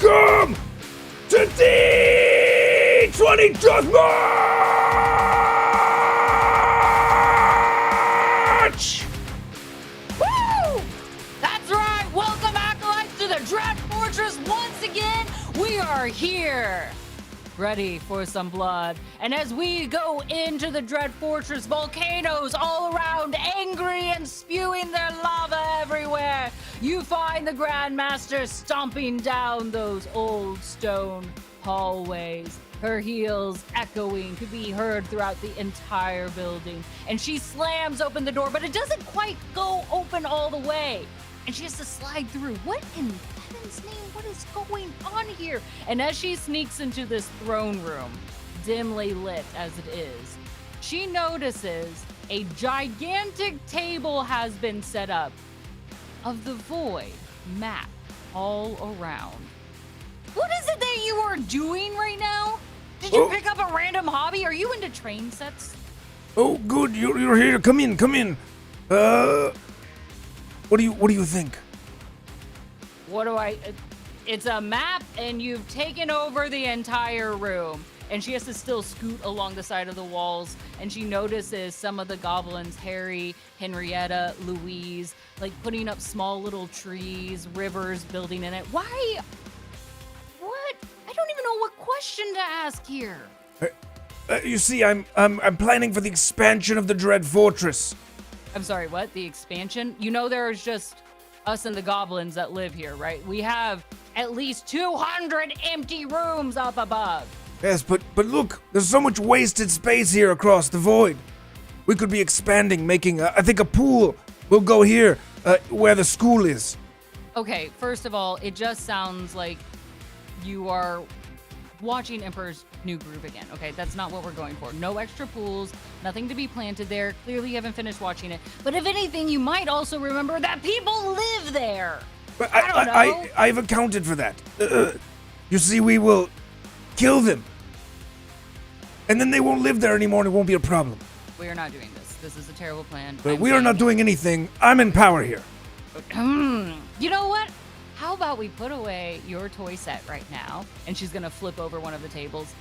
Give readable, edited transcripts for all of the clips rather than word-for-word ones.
welcome to D20 Deathmatch! Woo! That's right! Welcome, Acolytes, to the Dread Fortress once again! We are here! Ready for some blood. And as we go into the Dread Fortress, volcanoes all around, angry and spewing their lava everywhere, you find the Grandmaster stomping down those old stone hallways. Her heels echoing could be heard throughout the entire building. And she slams open the door, but it doesn't quite go open all the way. And she has to slide through. What in heaven's name? What is going on here? And as she sneaks into this throne room, dimly lit as it is, she notices a gigantic table has been set up of the void map all around. What is it that you are doing right now? Did you pick up a random hobby? Are you into train sets? Oh, good. You're here. Come in. What do you think? It's a map, and you've taken over the entire room. And she has to still scoot along the side of the walls, and she notices some of the goblins, Harry, Henrietta, Louise, like putting up small little trees, rivers, building in it. Why? What? I don't even know what question to ask here. You see, I'm planning for the expansion of the Dread Fortress. I'm sorry, what? The expansion? You know there's just us and the goblins that live here, right? We have at least 200 empty rooms up above. Yes, but look, there's so much wasted space here across the void. We could be expanding, making, I think, a pool. We'll go here, where the school is. Okay, first of all, it just sounds like you are watching Emperor's New Groove again, okay? That's not what we're going for. No extra pools, nothing to be planted there. Clearly you haven't finished watching it. But if anything, you might also remember that people live there. But I don't know. I've accounted for that. You see, we will kill them. And then they won't live there anymore and it won't be a problem. We are not doing this. This is a terrible plan. But we are not doing anything. I'm in power here. You know what? How about we put away your toy set right now? And she's gonna flip over one of the tables.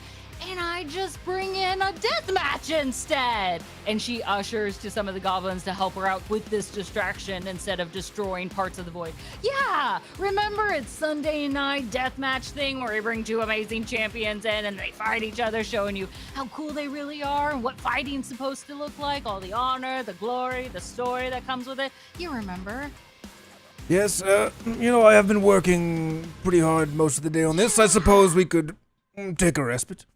And I just bring in a deathmatch instead. And she ushers to some of the goblins to help her out with this distraction instead of destroying parts of the void. Yeah, remember it's Sunday night deathmatch thing where we bring two amazing champions in and they fight each other, showing you how cool they really are and what fighting's supposed to look like, all the honor, the glory, the story that comes with it. You remember? Yes, I have been working pretty hard most of the day on this. I suppose we could take a respite.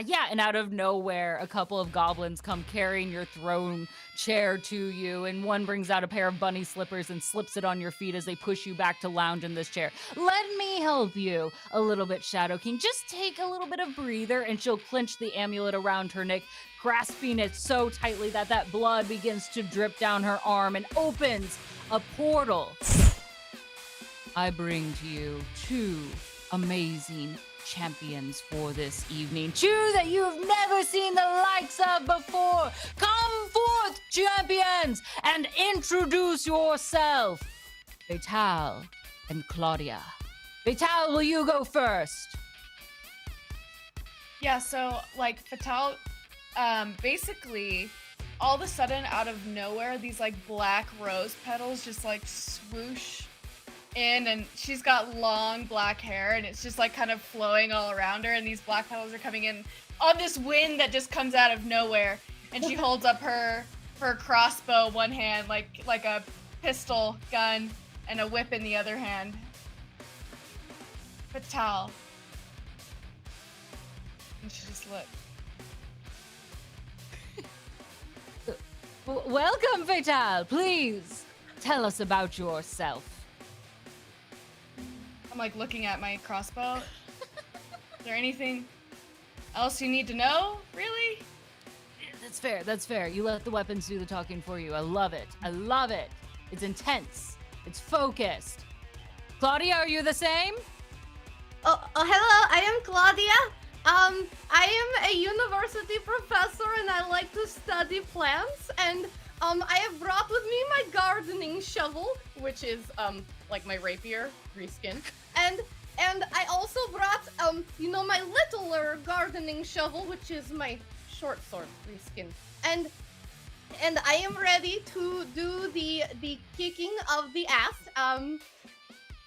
Yeah, and out of nowhere, a couple of goblins come carrying your throne chair to you, and one brings out a pair of bunny slippers and slips it on your feet as they push you back to lounge in this chair. Let me help you a little bit, Shadow King. Just take a little bit of breather, and she'll clench the amulet around her neck, grasping it so tightly that that blood begins to drip down her arm and opens a portal. I bring to you two amazing champions for this evening. Two that you've never seen the likes of before. Come forth, champions, and introduce yourself. Vital and Claudia. Vital, will you go first? Yeah, so, Vital, basically, all of a sudden, out of nowhere, these, black rose petals just, swoosh in, and she's got long black hair, and it's just, kind of flowing all around her, and these black petals are coming in on this wind that just comes out of nowhere, and she holds up her crossbow one hand, like a pistol gun, and a whip in the other hand. Vital. And she just looked. Welcome, Vital. Please tell us about yourself. I'm looking at my crossbow. Is there anything else you need to know? Really? That's fair. You let the weapons do the talking for you. I love it. It's intense. It's focused. Claudia, are you the same? Oh, hello, I am Claudia. I am a university professor and I like to study plants, and I have brought with me my gardening shovel, which is like my rapier, reskin. And And I also brought, my littler gardening shovel, which is my short sword reskin. And I am ready to do the kicking of the ass.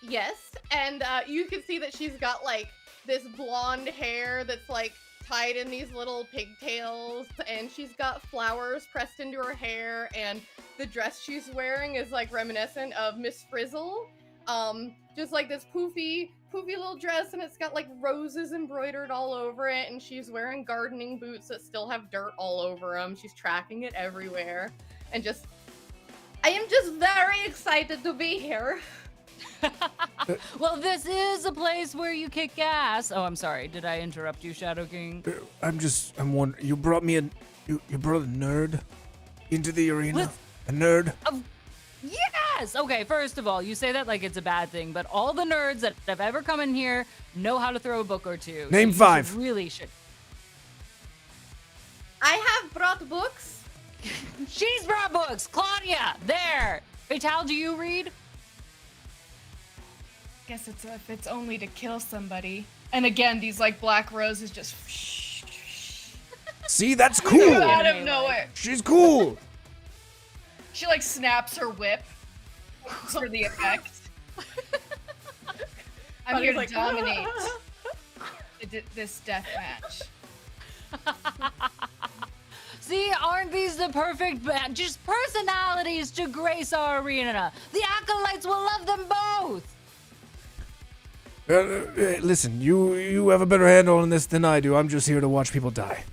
Yes. And you can see that she's got like this blonde hair that's like tied in these little pigtails, and she's got flowers pressed into her hair, and the dress she's wearing is like reminiscent of Miss Frizzle. Just like this poofy little dress, and it's got like roses embroidered all over it, and she's wearing gardening boots that still have dirt all over them. She's tracking it everywhere, and I am just very excited to be here. Well, this is a place where you kick ass. Oh, I'm sorry. Did I interrupt you, Shadow King? I'm wondering, you brought me you brought a nerd into the arena? A nerd? Yes! Okay, first of all, you say that like it's a bad thing, but all the nerds that have ever come in here know how to throw a book or two. Name so 5. Really should. I have brought books. She's brought books! Claudia! There! Vital, do you read? Guess if it's only to kill somebody. And again, these like black roses just See, that's cool. out of nowhere. She's cool. She like snaps her whip for the effect. I'm here to dominate this death match. See, aren't these the perfect just personalities to grace our arena? The Acolytes will love them both. Listen, you have a better handle on this than I do. I'm just here to watch people die.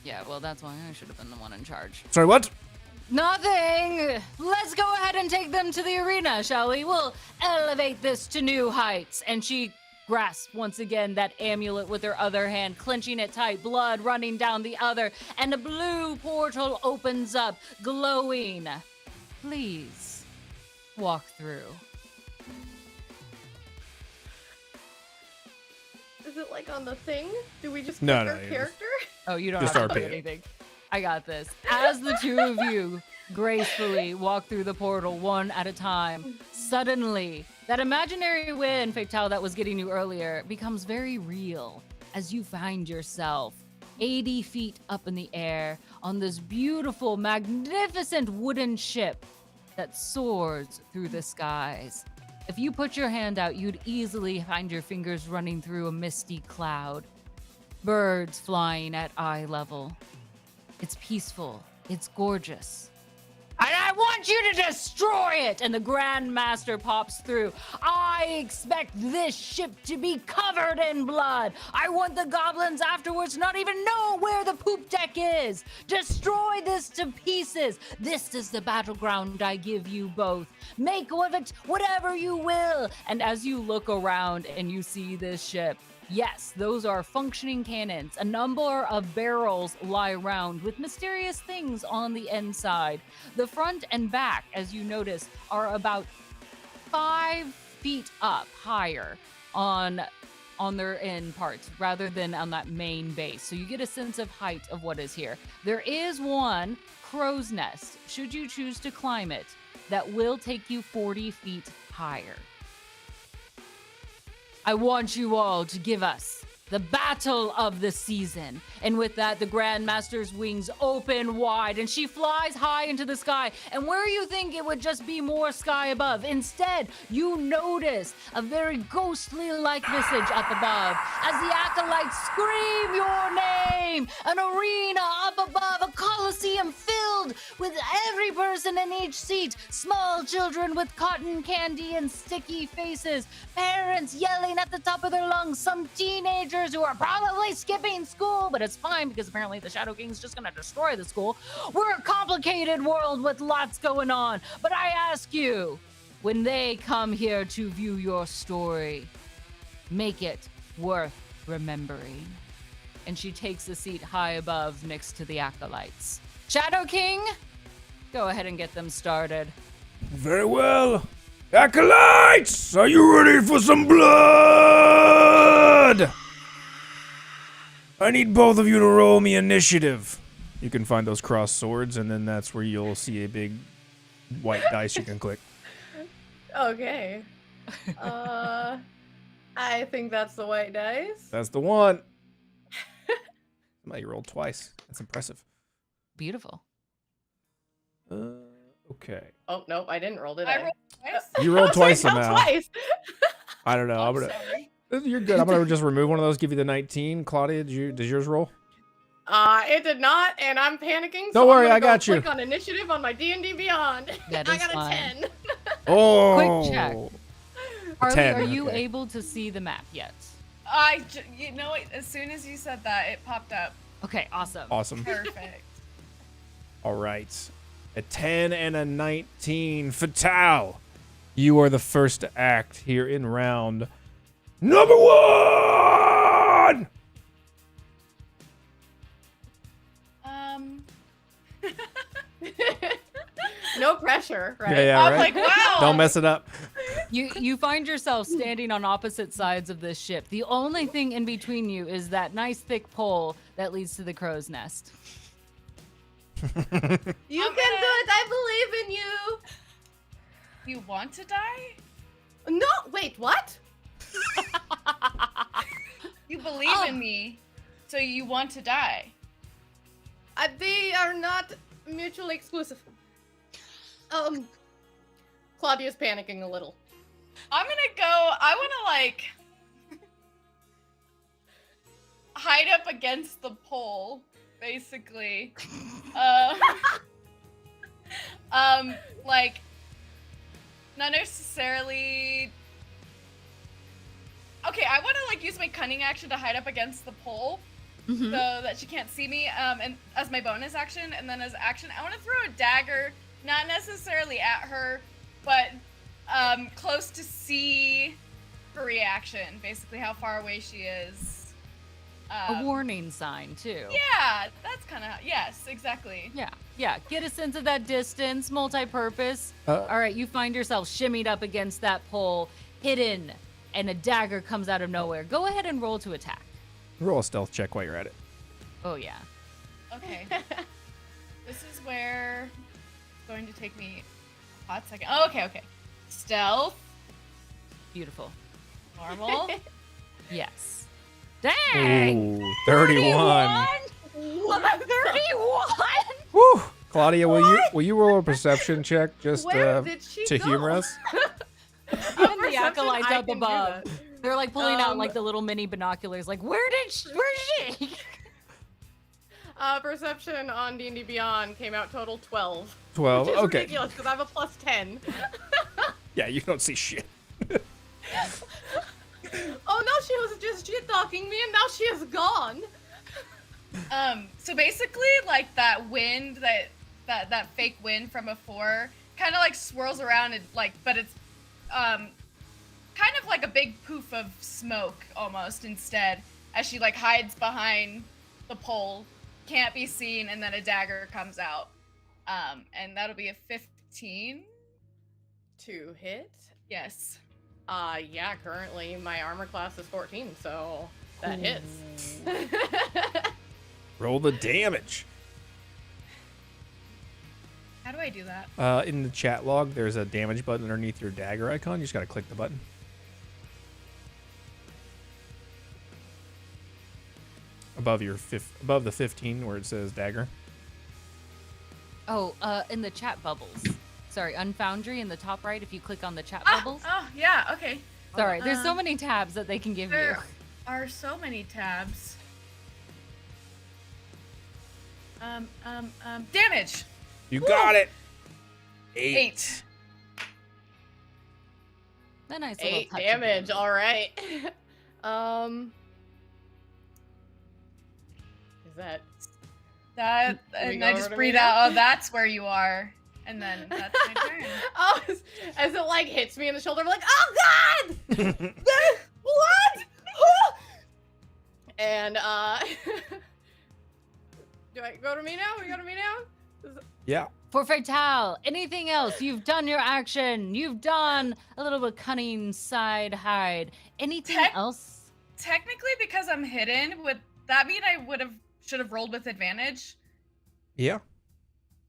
Yeah, well, that's why I should have been the one in charge. Sorry, what? Nothing! Let's go ahead and take them to the arena, shall we? We'll elevate this to new heights. And she grasps once again that amulet with her other hand, clenching it tight, blood running down the other, and a blue portal opens up, glowing. Please, walk through. Is it like on the thing? Do we just No, pick no, our you character? Oh, you don't Just have to RP. do anything. I got this. As the two of you gracefully walk through the portal one at a time, suddenly, that imaginary wind, Fatal, that was getting you earlier, becomes very real as you find yourself 80 feet up in the air on this beautiful, magnificent wooden ship that soars through the skies. If you put your hand out, you'd easily find your fingers running through a misty cloud. Birds flying at eye level. It's peaceful. It's gorgeous. And I want you to destroy it! And the Grandmaster pops through. I expect this ship to be covered in blood. I want the goblins afterwards not even know where the poop deck is. Destroy this to pieces. This is the battleground I give you both. Make of it whatever you will. And as you look around and you see this ship, yes, those are functioning cannons. A number of barrels lie around with mysterious things on the inside. The front and back, as you notice, are about 5 feet up higher on their end parts rather than on that main base. So you get a sense of height of what is here. There is one crow's nest, should you choose to climb it, that will take you 40 feet higher. I want you all to give us the battle of the season. And with that, the Grandmaster's wings open wide and she flies high into the sky. And where you think it would just be more sky above, instead, you notice a very ghostly-like visage up above as the Acolytes scream your name. An arena up above, a coliseum filled with every person in each seat. Small children with cotton candy and sticky faces. Parents yelling at the top of their lungs. Some teenagers who are probably skipping school, but it's fine because apparently the Shadow King's just gonna destroy the school. We're a complicated world with lots going on, but I ask you, when they come here to view your story, make it worth remembering. And she takes a seat high above next to the Acolytes. Shadow King, go ahead and get them started. Very well. Acolytes, are you ready for some blood? I need both of you to roll me initiative. You can find those crossed swords, and then that's where you'll see a big white dice you can click. Okay. I think that's the white dice. That's the one. Somebody rolled twice. That's impressive. Beautiful. Okay. Oh, nope, I didn't roll, did I I? rolled twice. You rolled twice Sorry, no, somehow. twice. I don't know. I'm I'm gonna. sorry. You're good. I'm gonna just remove one of those. Give you the 19. Claudia, did yours roll? It did not, and I'm panicking. Don't so worry, I'm I gonna got you. Click on initiative on my D&D Beyond. That I is got a fine. 10. Oh. Quick check. Harley, 10, are you okay. able to see the map yet? You know what? As soon as you said that, it popped up. Okay, awesome. Awesome. Perfect. All right. A 10 and a 19. Fatal. You are the first to act here in round number 1. No pressure, right? Yeah, I'm right. like, wow. Don't mess it up. You find yourself standing on opposite sides of this ship. The only thing in between you is that nice thick pole that leads to the crow's nest. You can do it. I believe in you. You want to die? No, wait, what? You believe in me, so you want to die. They are not mutually exclusive. Claudia's panicking a little. I'm gonna go. I want to like hide up against the pole, basically. Like not necessarily. Okay, I want to like use my cunning action to hide up against the pole. Mhm. So that she can't see me, and as my bonus action, and then as action, I want to throw a dagger, not necessarily at her, but close to see her reaction, basically how far away she is. A warning sign, too. Yeah, that's kind of, yes, exactly. Yeah. Get a sense of that distance, multi-purpose. Uh, All right, you find yourself shimmied up against that pole, hidden, and a dagger comes out of nowhere. Go ahead and roll to attack. Roll a stealth check while you're at it. Oh, yeah. Okay. This is where it's going to take me a hot second. Oh, okay. Stealth, Beautiful. normal. Yes. Dang! Ooh, 31. What? 31? Woo! Claudia, will you roll a perception check just Where did she to go? humor us? Even the Perception, acolytes I up can do above. that. They're like pulling out like the little mini binoculars. Like, where's she? Perception on D&D Beyond came out total 12. 12. Which is Okay. ridiculous because I have a plus 10. Yeah, you don't see shit. Oh no, she was just shit talking me, and now she is gone. So basically, like that wind, that fake wind from before, kind of like swirls around and like, but it's kind of like a big poof of smoke almost instead, as she like hides behind the pole, can't be seen, and then a dagger comes out, and that'll be a 15. To hit? Yes. Yeah, currently my armor class is 14, so that hits. Roll the damage. How do I do that? In the chat log, there's a damage button underneath your dagger icon. You just gotta click the button. Above the 15 where it says dagger. Oh, in the chat bubbles. Sorry, Unfoundry in the top right. If you click on the chat bubbles. Oh, yeah. Okay. Sorry, there's so many tabs that they can give you. There are so many tabs. Damage. You got it. 8. A nice little 8 touch of damage, alright. Is that... That, Can we and go I over just to breathe me now? out, oh, that's where you are. And then that's my turn. Oh, as it like hits me in the shoulder, I'm like, oh god! What? And do I go to me now? We go to me now? Yeah. For Fatal, anything else? You've done your action. You've done a little bit cunning side hide. Anything else? Technically, because I'm hidden, would that mean I should have rolled with advantage? Yeah.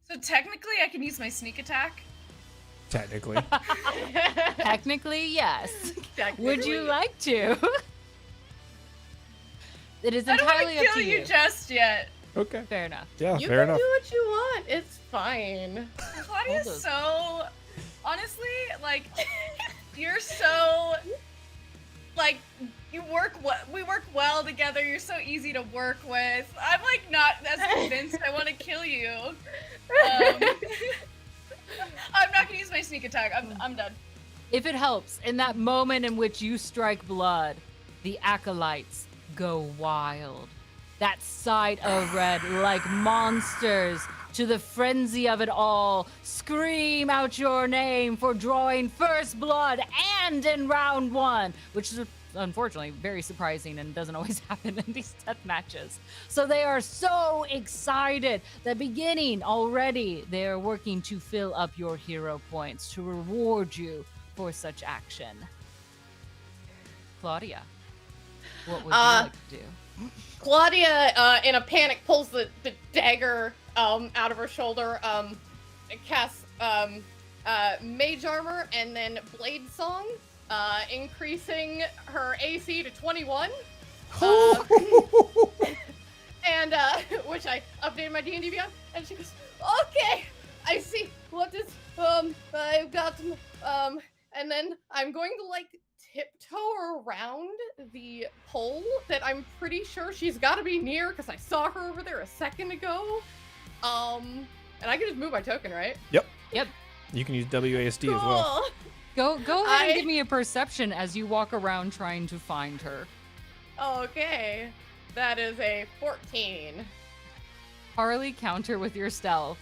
So technically, I can use my sneak attack. Technically. Technically, yes. Technically. Would you like to? It is I don't want entirely to up kill to you you. just yet. Okay. Fair enough. Yeah, You fair can enough. do what you want. It's fine. Claudia's those- so, honestly, like, you're so, like, we work well together. You're so easy to work with. I'm like not as convinced I want to kill you. I'm not gonna use my sneak attack. I'm done. If it helps, in that moment in which you strike blood, the acolytes go wild. That sight of red, like monsters, to the frenzy of it all, scream out your name for drawing first blood and in round one, which is unfortunately very surprising and doesn't always happen in these death matches. So they are so excited. The beginning already, they are working to fill up your hero points to reward you for such action. Claudia, what would you like to do? Claudia, in a panic, pulls the dagger out of her shoulder, casts Mage Armor, and then Blade Song, increasing her AC to 21. And which I updated my D&D Beyond, and she goes, "Okay, I see what is I've got and then I'm going to like tiptoe around the pole that I'm pretty sure she's got to be near because I saw her over there a second ago. And I can just move my token, right? Yep. Yep. You can use WASD as well. Cool. Go ahead and I- give me a perception as you walk around trying to find her. Okay, that is a 14. Harley, counter with your stealth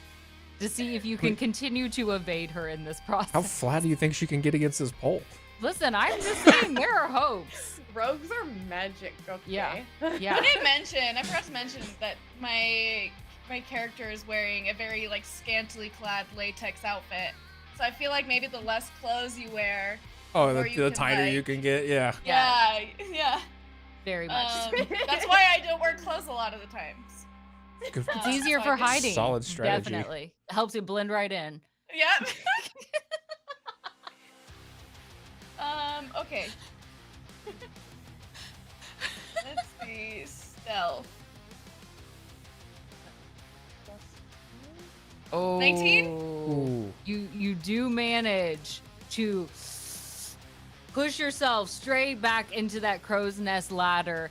to see if you can Wait. continue to evade her in this process. How flat do you think she can get against this pole? Listen, I'm just saying there are hopes. Rogues are magic, okay? Yeah. I Yeah. forgot to mention that my character is wearing a very like scantily clad latex outfit. So I feel like maybe the less clothes you wear, Oh, Or the you can, tighter you like- can get, yeah. yeah. Very much. That's why I don't wear clothes a lot of the times. Good. It's easier for hiding. Solid strategy. Definitely. It helps you blend right in. Yep. Okay. Let's see. Stealth. Oh. 19? Ooh. You do manage to push yourself straight back into that crow's nest ladder,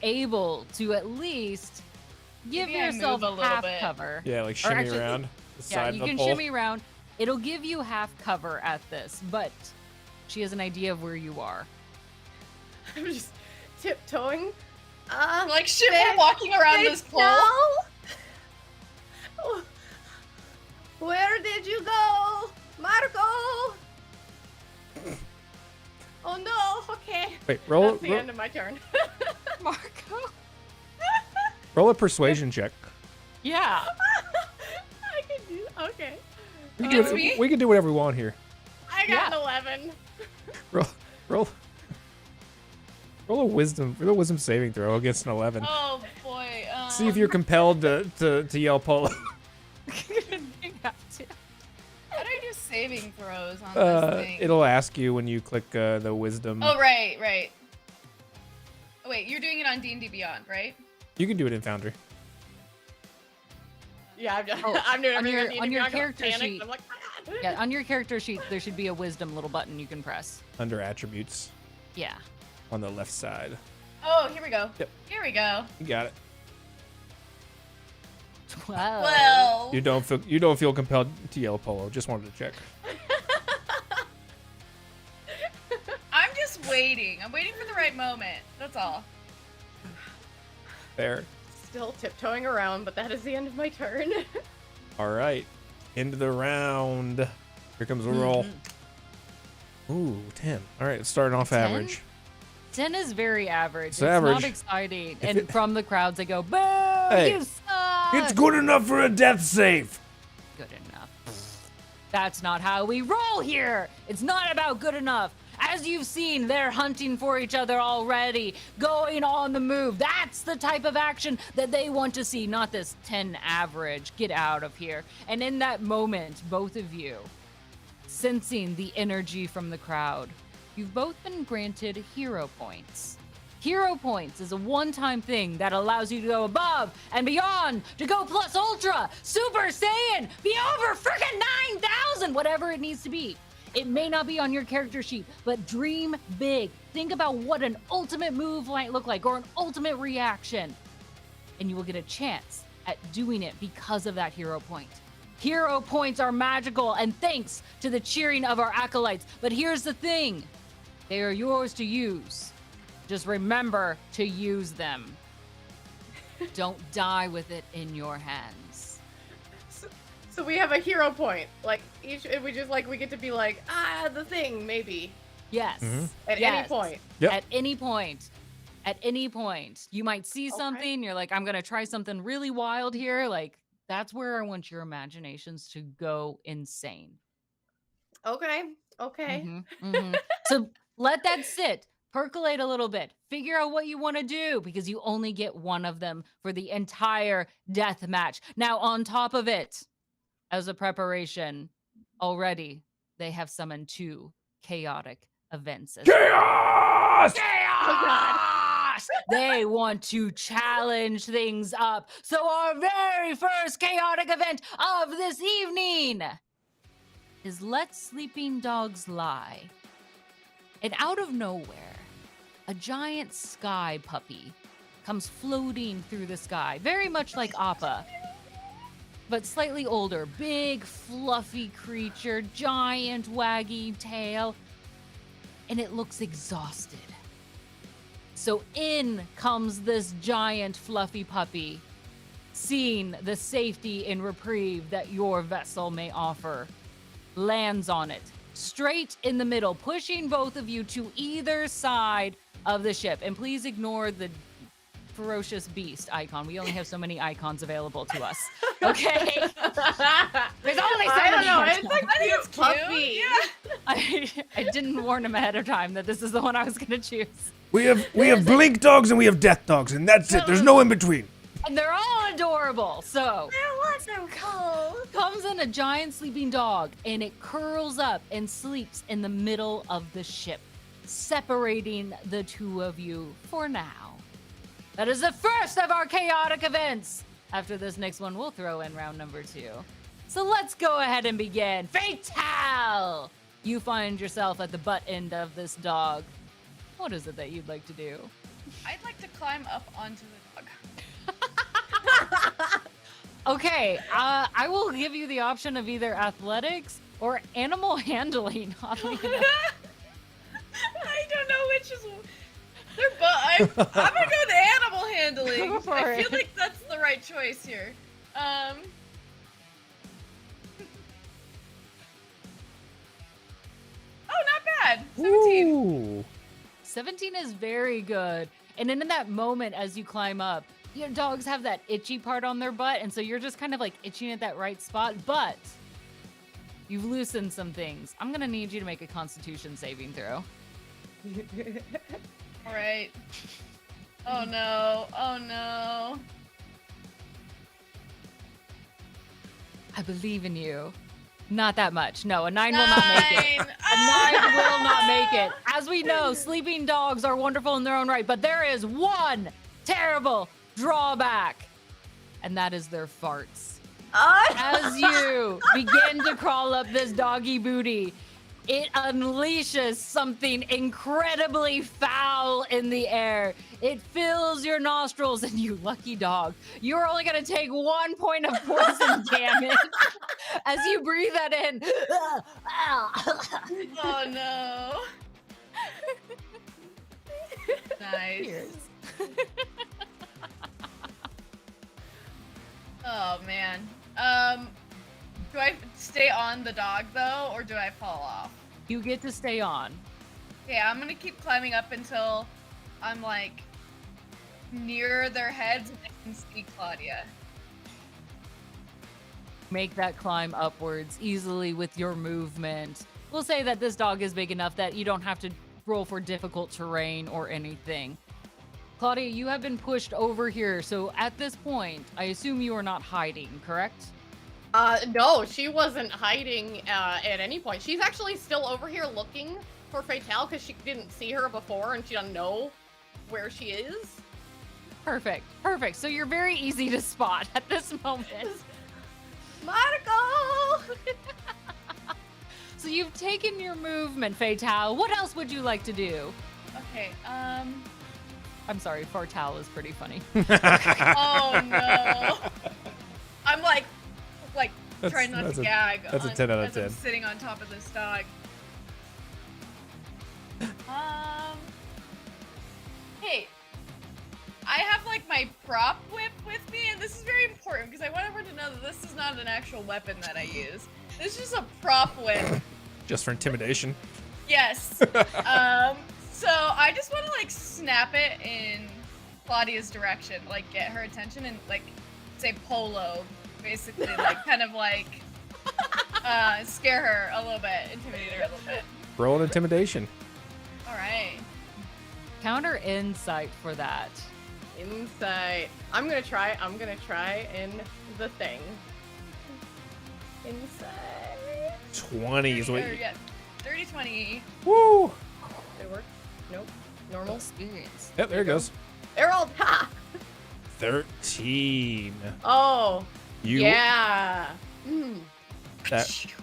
able to at least give Maybe I yourself move a little half bit. cover. Yeah, like shimmy actually- around the Yeah, side you of the can pole. shimmy around. It'll give you half cover at this, but she has an idea of where you are. I'm just tiptoeing. Like shimmy walking around this pole. Oh, where did you go, Marco? Oh no, okay. Wait, roll That's the end of my turn. Marco? roll a persuasion check. Yeah. I can do, okay. We can, It's me? we can do whatever we want here. I got an 11. Roll a wisdom saving throw against an 11. Oh boy. See if you're compelled to yell polo. You have to. How do I do saving throws on this thing? It'll ask you when you click the wisdom. Oh right. Oh, wait, you're doing it on D&D Beyond, right? You can do it in Foundry. Yeah, I'm, just, Oh, I'm doing on everything your- I need on to do. your I got character panicked. sheet. I'm like, Yeah, on your character sheet, there should be a wisdom little button you can press. Under attributes Yeah. on the left side. Oh, here we go. Yep. Here we go. You got it. 12. Well. You don't feel compelled to yell polo. Just wanted to check. I'm just waiting. I'm waiting for the right moment. That's all. There. Still tiptoeing around, but that is the end of my turn. All right. End of the round. Here comes the roll. Ooh, 10. All right, it's starting off 10? average. 10 is very average. It's average. not exciting. If And it- from the crowds, they go, boo, Hey, you suck. It's good enough for a death save. Good enough. That's not how we roll here. It's not about good enough. As you've seen, they're hunting for each other already, going on the move. That's the type of action that they want to see, not this 10 average. Get out of here. And in that moment, both of you sensing the energy from the crowd. You've both been granted hero points. Hero points is a one-time thing that allows you to go above and beyond, to go plus ultra, super saiyan, be over freaking 9,000, whatever it needs to be. It may not be on your character sheet, but dream big. Think about what an ultimate move might look like or an ultimate reaction. And you will get a chance at doing it because of that hero point. Hero points are magical, and thanks to the cheering of our acolytes. But here's the thing. They are yours to use. Just remember to use them. Don't die with it in your hands. So we have a hero point. Like, we get to be like, the thing, maybe. Yes. At any point. Yep. At any point. At any point. You might see Okay. something, you're like, I'm going to try something really wild here. Like, that's where I want your imaginations to go insane. Okay. So let that sit. Percolate a little bit. Figure out what you want to do because you only get one of them for the entire death match. Now, on top of it, as a preparation, already they have summoned 2 chaotic events. Chaos! Chaos! They want to challenge things up. So our very first chaotic event of this evening is Let Sleeping Dogs Lie. And out of nowhere, a giant sky puppy comes floating through the sky, very much like Appa, but slightly older. Big, fluffy creature, giant waggy tail, and it looks exhausted. So in comes this giant fluffy puppy, seeing the safety and reprieve that your vessel may offer, lands on it, straight in the middle, pushing both of you to either side of the ship. And please ignore the ferocious beast icon. We only have so many icons available to us. Okay? There's only so I don't many know. icons. It's like cute puppy. I didn't warn him ahead of time that this is the one I was going to choose. We have blink dogs and we have death dogs, and that's it. There's no in between. And they're all adorable. So Wonderful. comes in a giant sleeping dog, and it curls up and sleeps in the middle of the ship, separating the two of you for now. That is the first of our chaotic events. After this next one, we'll throw in round number 2. So let's go ahead and begin. Fatale! You find yourself at the butt end of this dog. What is it that you'd like to do? I'd like to climb up onto the dog. Okay, I will give you the option of either athletics or animal handling. Oddly enough. I don't know which is. They're I'm gonna go with animal handling. Go for I feel it. like that's the right choice here. Oh, not bad. 17. Ooh. 17 is very good. And then in that moment, as you climb up, your dogs have that itchy part on their butt, and so you're just kind of like itching at that right spot, but you've loosened some things. I'm gonna need you to make a Constitution saving throw. All right. Oh no. Oh no. I believe in you. Not that much. No, a 9 will not make it. 9. A 9 will not make it. As we know, sleeping dogs are wonderful in their own right, but there is one terrible drawback, and that is their farts. As you begin to crawl up this doggy booty, it unleashes something incredibly foul in the air. It fills your nostrils, and you lucky dog, you're only going to take 1 point of poison damage as you breathe that in. Oh no. Nice. Cheers. Oh man. Do I stay on the dog though, or do I fall off? You get to stay on. Okay, I'm gonna keep climbing up until I'm like near their heads and I can see Claudia. Make that climb upwards easily with your movement. We'll say that this dog is big enough that you don't have to roll for difficult terrain or anything. Claudia, you have been pushed over here, so at this point, I assume you are not hiding, correct? No, she wasn't hiding at any point. She's actually still over here looking for Fatale because she didn't see her before and she doesn't know where she is. Perfect. So you're very easy to spot at this moment. Marco! So you've taken your movement, Fatale. What else would you like to do? Okay, I'm sorry, Fatale is pretty funny. oh no. I'm like That's- trying not that's to a- gag. that's a 10 out of as I'm 10. sitting on top of this dog. Hey, I have like my prop whip with me, and this is very important because I want everyone to know that this is not an actual weapon that I use. This is just a prop whip. Just for intimidation. Yes. So I just want to like snap it in Claudia's direction, like get her attention and like say polo, basically, like kind of like scare her a little bit, intimidate her a little bit. Roll an intimidation. All right. Counter insight for that. Insight. I'm gonna try in the thing. Insight. 20 is what Or, you... yeah, 30-20. Woo! Did it work? Nope. Normal. Experience. Yep, there it goes. They're all ha! 13. Oh. You Yeah.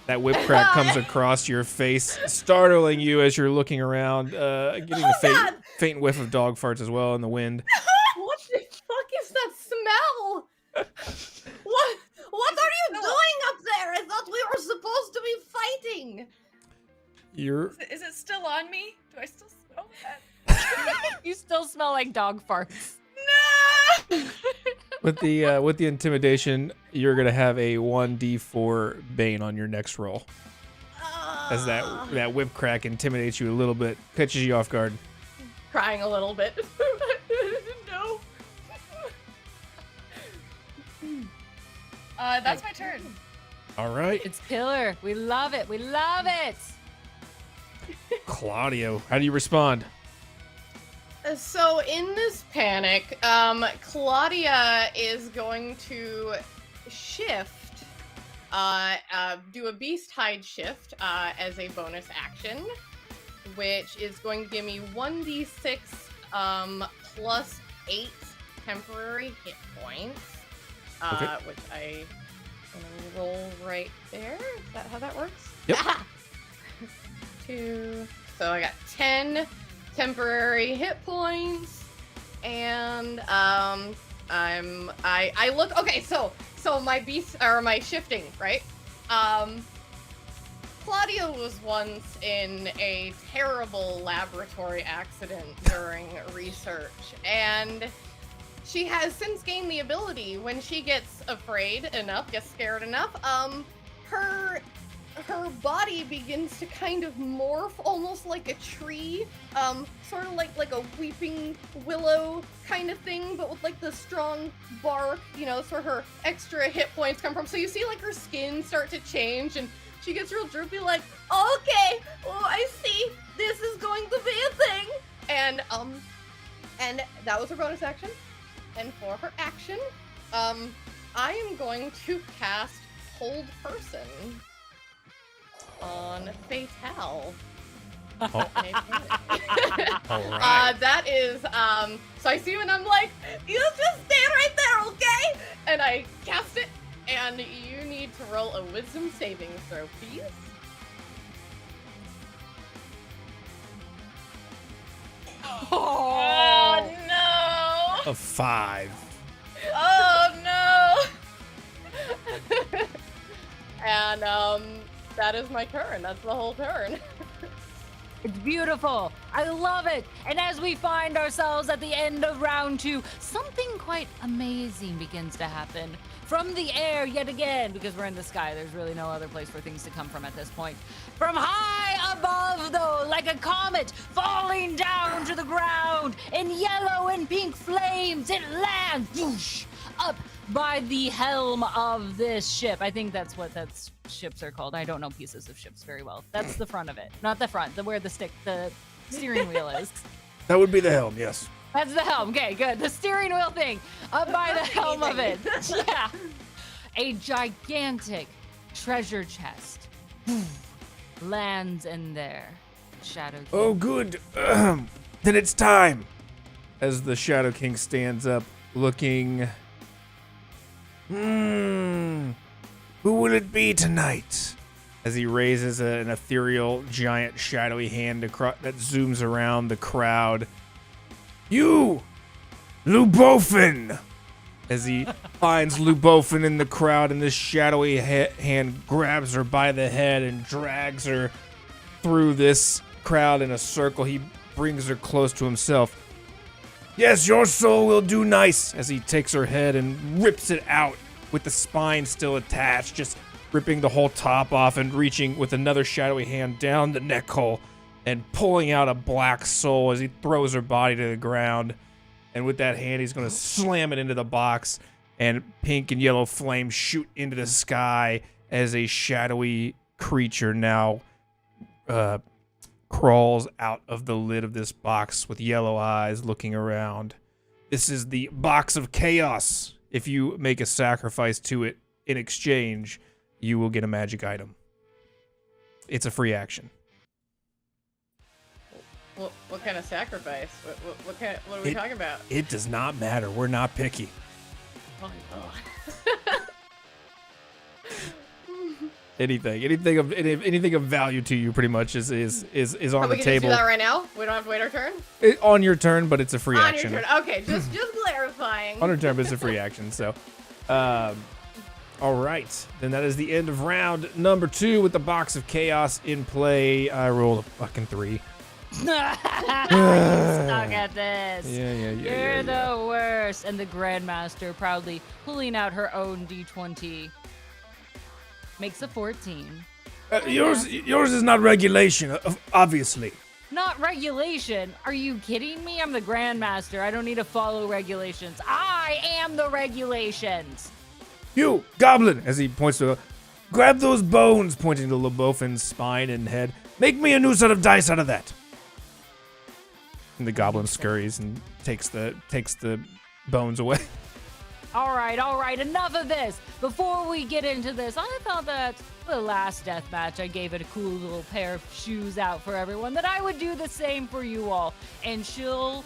that whip crack comes across your face, startling you as you're looking around, getting a God! faint whiff of dog farts as well in the wind. What the fuck is that smell? What are you doing up there? I thought we were supposed to be fighting. You're Is it still on me? Do I still smell that? You still smell like dog farts. No! with the intimidation, you're gonna have a 1d4 bane on your next roll. As that whip crack intimidates you a little bit, catches you off guard. Crying a little bit. No. That's my turn. All right, It's killer. We love it. We love it. Claudio, how do you respond? So in this panic, Claudia is going to shift, do a beast hide shift as a bonus action, which is going to give me 1d6 plus 8 temporary hit points, Okay. which I roll right there. Is that how that works? Yep. 2. So I got 10 temporary hit points, and I look okay. So my beast or my shifting, right? Claudia was once in a terrible laboratory accident during research, and she has since gained the ability when she gets afraid enough, gets scared enough, her body begins to kind of morph almost like a tree, sort of like a weeping willow kind of thing, but with like the strong bark, that's where her extra hit points come from. So you see like her skin start to change and she gets real droopy, like, okay, well, I see, this is going to be a thing. And that was her bonus action. And for her action, I am going to cast Hold Person on Fatale. Oh. Okay. All right. That is, so I see him and I'm like, you just stay right there, okay? And I cast it, and you need to roll a wisdom saving throw, please. Oh no! A 5. Oh no! And, that is my turn. That's the whole turn. It's beautiful. I love it. And as we find ourselves at the end of round 2, something quite amazing begins to happen. From the air yet again, because we're in the sky, there's really no other place for things to come from at this point. From high above, though, like a comet falling down to the ground in yellow and pink flames, it lands whoosh, up by the helm of this ship. I think that's what ships are called. I don't know pieces of ships very well. That's the front of it, not the front, where the steering wheel is. That would be the helm, yes. That's the helm. Okay, good. The steering wheel thing up by the helm of it. Yeah. a gigantic treasure chest lands in there. Shadow King. Oh, good. Then it's time. As the Shadow King stands up, looking. Who will it be tonight? As he raises an ethereal, giant, shadowy hand that zooms around the crowd. You, Lubofin! As he finds Lubofin in the crowd, and this shadowy hand grabs her by the head and drags her through this crowd in a circle. He brings her close to himself. Yes, your soul will do nice, as he takes her head and rips it out with the spine still attached, just ripping the whole top off and reaching with another shadowy hand down the neck hole and pulling out a black soul as he throws her body to the ground. And with that hand, he's going to slam it into the box, and pink and yellow flames shoot into the sky as a shadowy creature now crawls out of the lid of this box with yellow eyes looking around. This is the box of chaos. If you make a sacrifice to it in exchange, you will get a magic item. It's a free action. What kind of sacrifice? What are we talking about? It does not matter. We're not picky. Oh my god. Anything of value to you, pretty much is on we the can just table. do that right now? We don't have to wait our turn? On your turn, but it's a free On action. your turn. Okay, just clarifying. On your turn, but it's a free action. So, all right. Then that is the end of round number 2 with the box of chaos in play. I rolled a fucking 3. You suck at this. Yeah. You're the worst. And the Grandmaster, proudly pulling out her own D20, makes a 14. Yours is not regulation, obviously. Not regulation? Are you kidding me? I'm the Grandmaster. I don't need to follow regulations. I am the regulations. You, Goblin, as he points to, grab those bones, pointing to Lubofin's spine and head. Make me a new set of dice out of that. And the Goblin scurries and takes the bones away. All right, enough of this. Before we get into this, I thought that the last death match, I gave it a cool little pair of shoes out for everyone, that I would do the same for you all. And she'll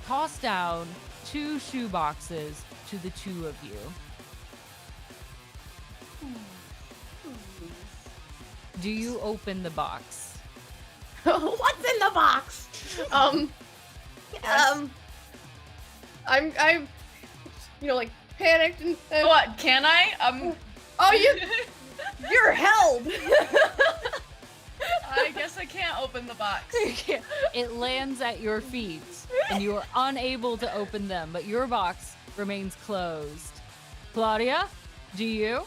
toss down 2 shoe boxes to the 2 of you. Do you open the box? What's in the box? I'm like panicked and What? Can I? oh, you're held. I guess I can't open the box. It lands at your feet, and you are unable to open them, but your box remains closed. Claudia, do you?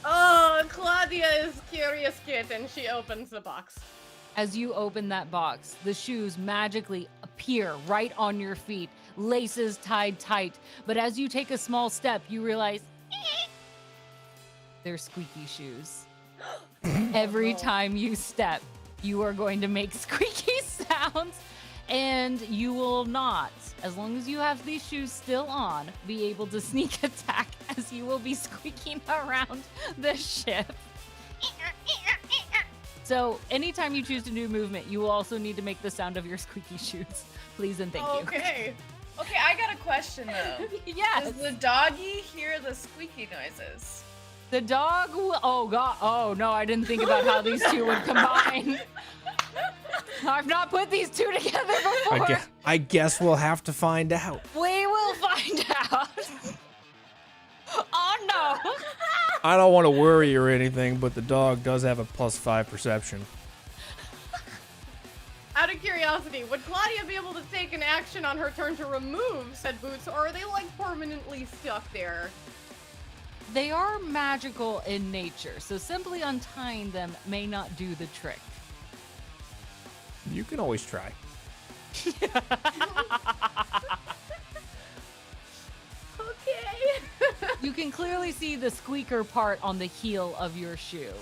Oh, Claudia is curious kitten. She opens the box. As you open that box, the shoes magically appear right on your feet, laces tied tight. But as you take a small step, you realize they're squeaky shoes. Every time you step, you are going to make squeaky sounds, and you will not, as long as you have these shoes still on, be able to sneak attack, as you will be squeaking around the ship. So anytime you choose to do movement, you will also need to make the sound of your squeaky shoes. Please and thank you. Okay, I got a question though. Yes. Does the doggy hear the squeaky noises? The dog will, oh god, oh no, I didn't think about how these two would combine. I've not put these two together before. I guess we'll have to find out. We will find out. Oh no. I don't want to worry or anything, but the dog does have a +5 perception. Out of curiosity, would Claudia be able to take an action on her turn to remove said boots, or are they like permanently stuck there? They are magical in nature, so simply untying them may not do the trick. You can always try. Okay. You can clearly see the squeaker part on the heel of your shoe.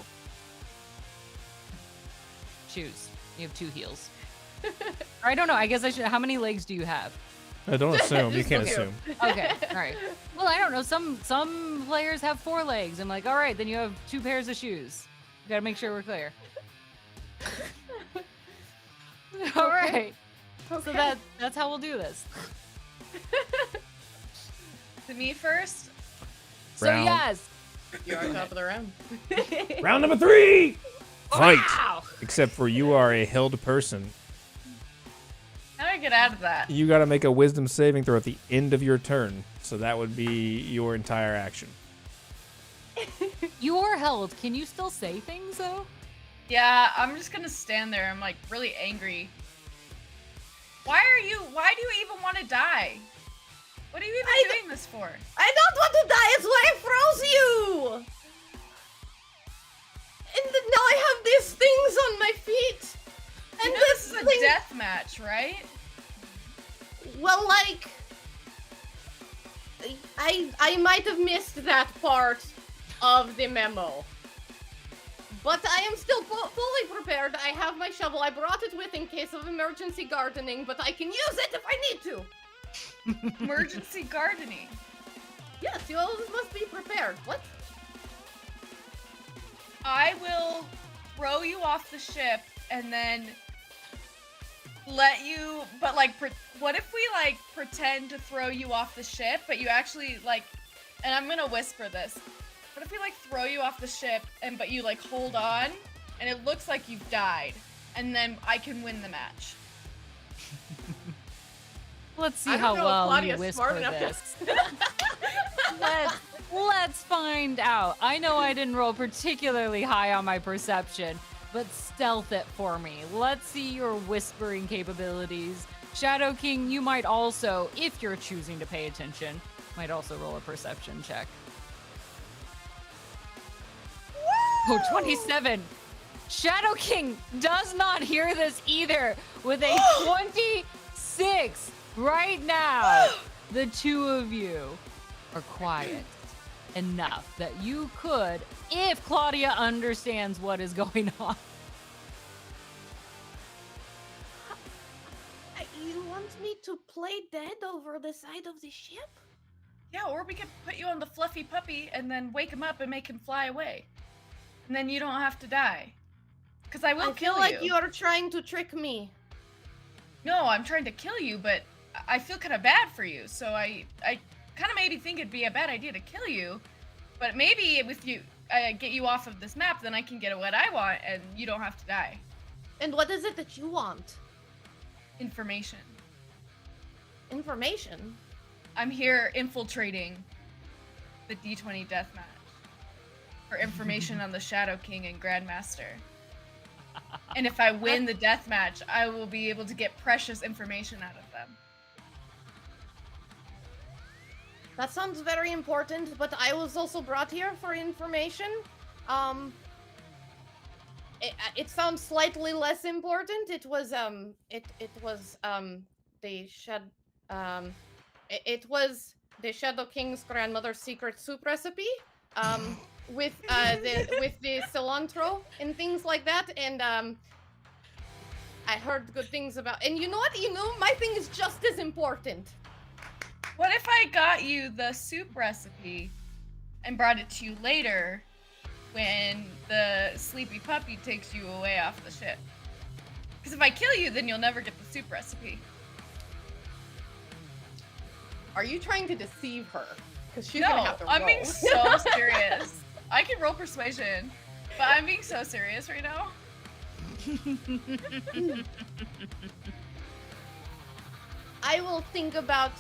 Shoes. You have 2 heels. Or I don't know. I guess I should. How many legs do you have? Don't assume. You Just can't assume. assume. Okay, all right. Well, I don't know. Some players have 4 legs. I'm like, all right, then you have 2 pairs of shoes. Gotta make sure we're clear. All right. Okay. So that's how we'll do this. To me first. So Round. yes. You're on top of the round. Round number 3. Fight. Wow. Except for you are a held person. How do I get out of that? You got to make a wisdom saving throw at the end of your turn. So that would be your entire action. You're held. Can you still say things though? Yeah, I'm just gonna stand there. I'm like really angry. Why do you even want to die? What are you even doing this for? I don't want to die. It's why I froze you. And then now I have these things on my feet. And You know this this is a thing. death match, right? Well, like, I might have missed that part of the memo. But I am still fully prepared. I have my shovel. I brought it with in case of emergency gardening, but I can use it if I need to. Emergency gardening. Yes, you always must be prepared. What? I will throw you off the ship and then let you. But like, what if we like pretend to throw you off the ship, but you actually like? And I'm gonna whisper this. What if we like throw you off the ship but you like hold on and it looks like you've died and then I can win the match. Let's see I don't how know if well you Claudia's whisper smart enough to- this. Let's find out. I know I didn't roll particularly high on my perception, but stealth it for me. Let's see your whispering capabilities. Shadow King, you might also, if you're choosing to pay attention, might also roll a perception check. Oh, 27. Shadow King does not hear this either with a 26 right now. The two of you are quiet enough that you could, if Claudia understands what is going on. You want me to play dead over the side of the ship? Yeah, or we could put you on the fluffy puppy and then wake him up and make him fly away. And then you don't have to die. Because I will I kill feel like you. you are trying to trick me. No, I'm trying to kill you, but I feel kind of bad for you. So I kind of maybe think it'd be a bad idea to kill you. But maybe if you get you off of this map, then I can get what I want and you don't have to die. And what is it that you want? Information. Information? I'm here infiltrating the D20 Deathmatch for information on the Shadow King and Grandmaster. And if I win the deathmatch, I will be able to get precious information out of them. That sounds very important, but I was also brought here for information. It sounds slightly less important. It was the Shadow King's grandmother's secret soup recipe. With the cilantro and things like that, and I heard good things about. And you know what? My thing is just as important. What if I got you the soup recipe and brought it to you later when the sleepy puppy takes you away off the ship? Because if I kill you, then you'll never get the soup recipe. Are you trying to deceive her? Because she's No, gonna have to roll. I'm being so serious. I can roll persuasion, but I'm being so serious right now. I will think about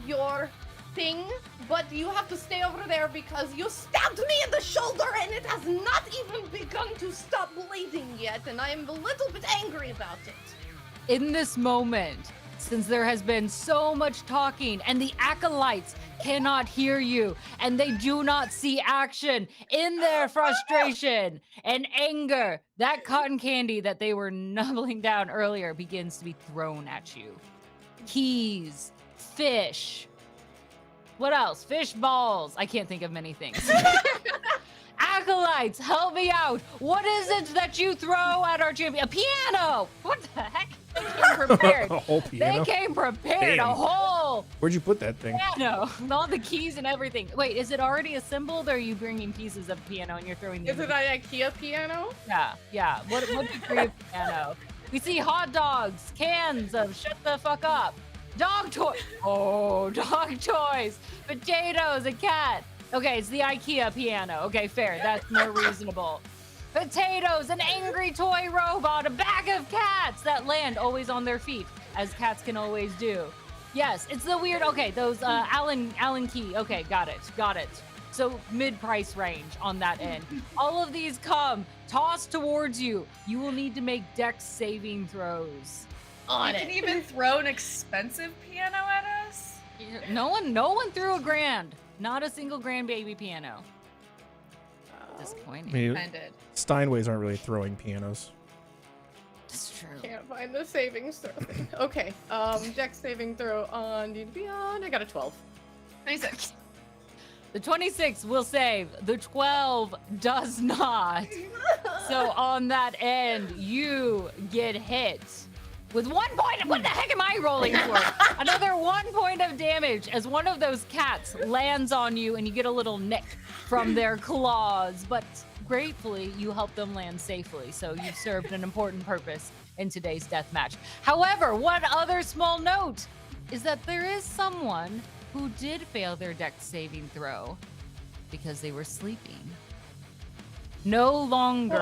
your thing, but you have to stay over there because you stabbed me in the shoulder and it has not even begun to stop bleeding yet, and I am a little bit angry about it. In this moment, since there has been so much talking and the Acolytes cannot hear you and they do not see action, in their frustration and anger, that cotton candy that they were nubbling down earlier begins to be thrown at you. Keys, fish. What else? Fish balls. I can't think of many things. Acolytes, help me out. What is it that you throw at our champion? A piano. What the heck? They came prepared. A whole piano? They came prepared. Damn. A whole Where'd you put that thing? Piano, all the keys and everything. Wait, is it already assembled, or are you bringing pieces of piano and you're throwing them? Is it an IKEA piano? Yeah. What degree of piano? We see hot dogs, cans of shut the fuck up, dog toys. Oh, dog toys, potatoes, a cat. Okay, it's the IKEA piano. Okay, fair. That's more reasonable. Potatoes, an angry toy robot, a bag of cats that land always on their feet, as cats can always do. Yes, it's the weird. Okay, those Allen key. Okay, got it. So mid-price range on that end. All of these come tossed towards you. You will need to make dex saving throws. You can even throw an expensive piano at us? No one threw a grand. Not a single grandbaby piano. Disappointing. I mean, Offended. Steinways aren't really throwing pianos. That's true. Can't find the savings throw thing. Okay, dex saving throw on D&D Beyond. I got a 12. 26. The 26 will save. The 12 does not. So on that end, you get hit with 1 point. What the heck am I rolling for? Another 1 point of damage as one of those cats lands on you and you get a little nick from their claws. But gratefully, you help them land safely. So you've served an important purpose in today's death match. However, one other small note is that there is someone who did fail their dex saving throw because they were sleeping. No longer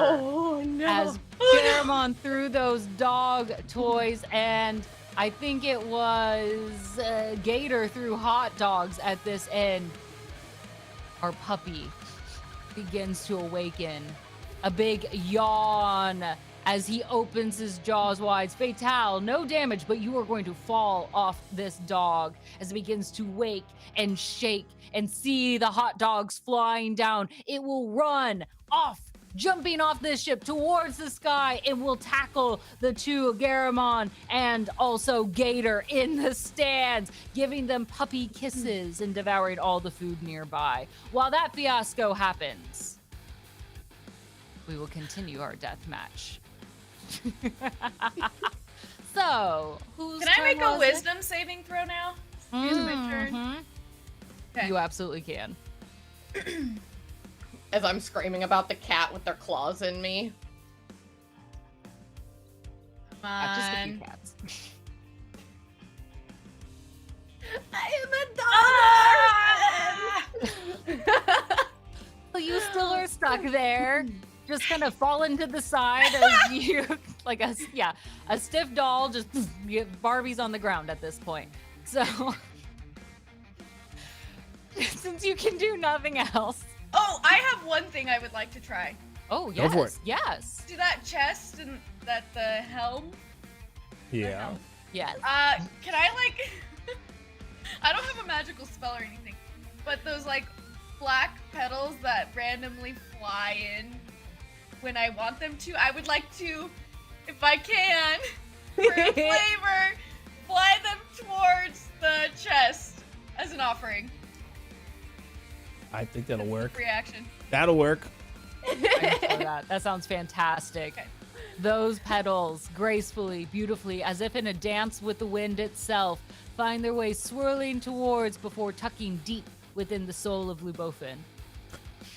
as Garamond threw those dog toys, and I think it was Gator threw hot dogs at this end. Our puppy begins to awaken. A big yawn as he opens his jaws wide. Fatal, no damage, but you are going to fall off this dog as it begins to wake and shake and see the hot dogs flying down. It will run off, jumping off this ship towards the sky, and will tackle the two, Garamond and also Gator, in the stands, giving them puppy kisses and devouring all the food nearby. While that fiasco happens, we will continue our death match. So, who's Can I make a wisdom saving throw now? Is it my turn? Okay. You absolutely can. As I'm screaming about the cat with their claws in me. Just a few cats. I am a dog! So you still are stuck there, just kind of falling to the side as you, like a stiff doll, just Barbie's on the ground at this point. So, since you can do nothing else. Oh, I have one thing I would like to try. Oh, Go for it. yes. Do that chest and the helm. Yeah. Yes. Can I like? I don't have a magical spell or anything, but those like black petals that randomly fly in when I want them to, I would like to, if I can, for a flavor, fly them towards the chest as an offering. I think that'll work. Reaction. That'll work. That sounds fantastic. Okay. Those petals, gracefully, beautifully, as if in a dance with the wind itself, find their way swirling towards before tucking deep within the soul of Lubofin.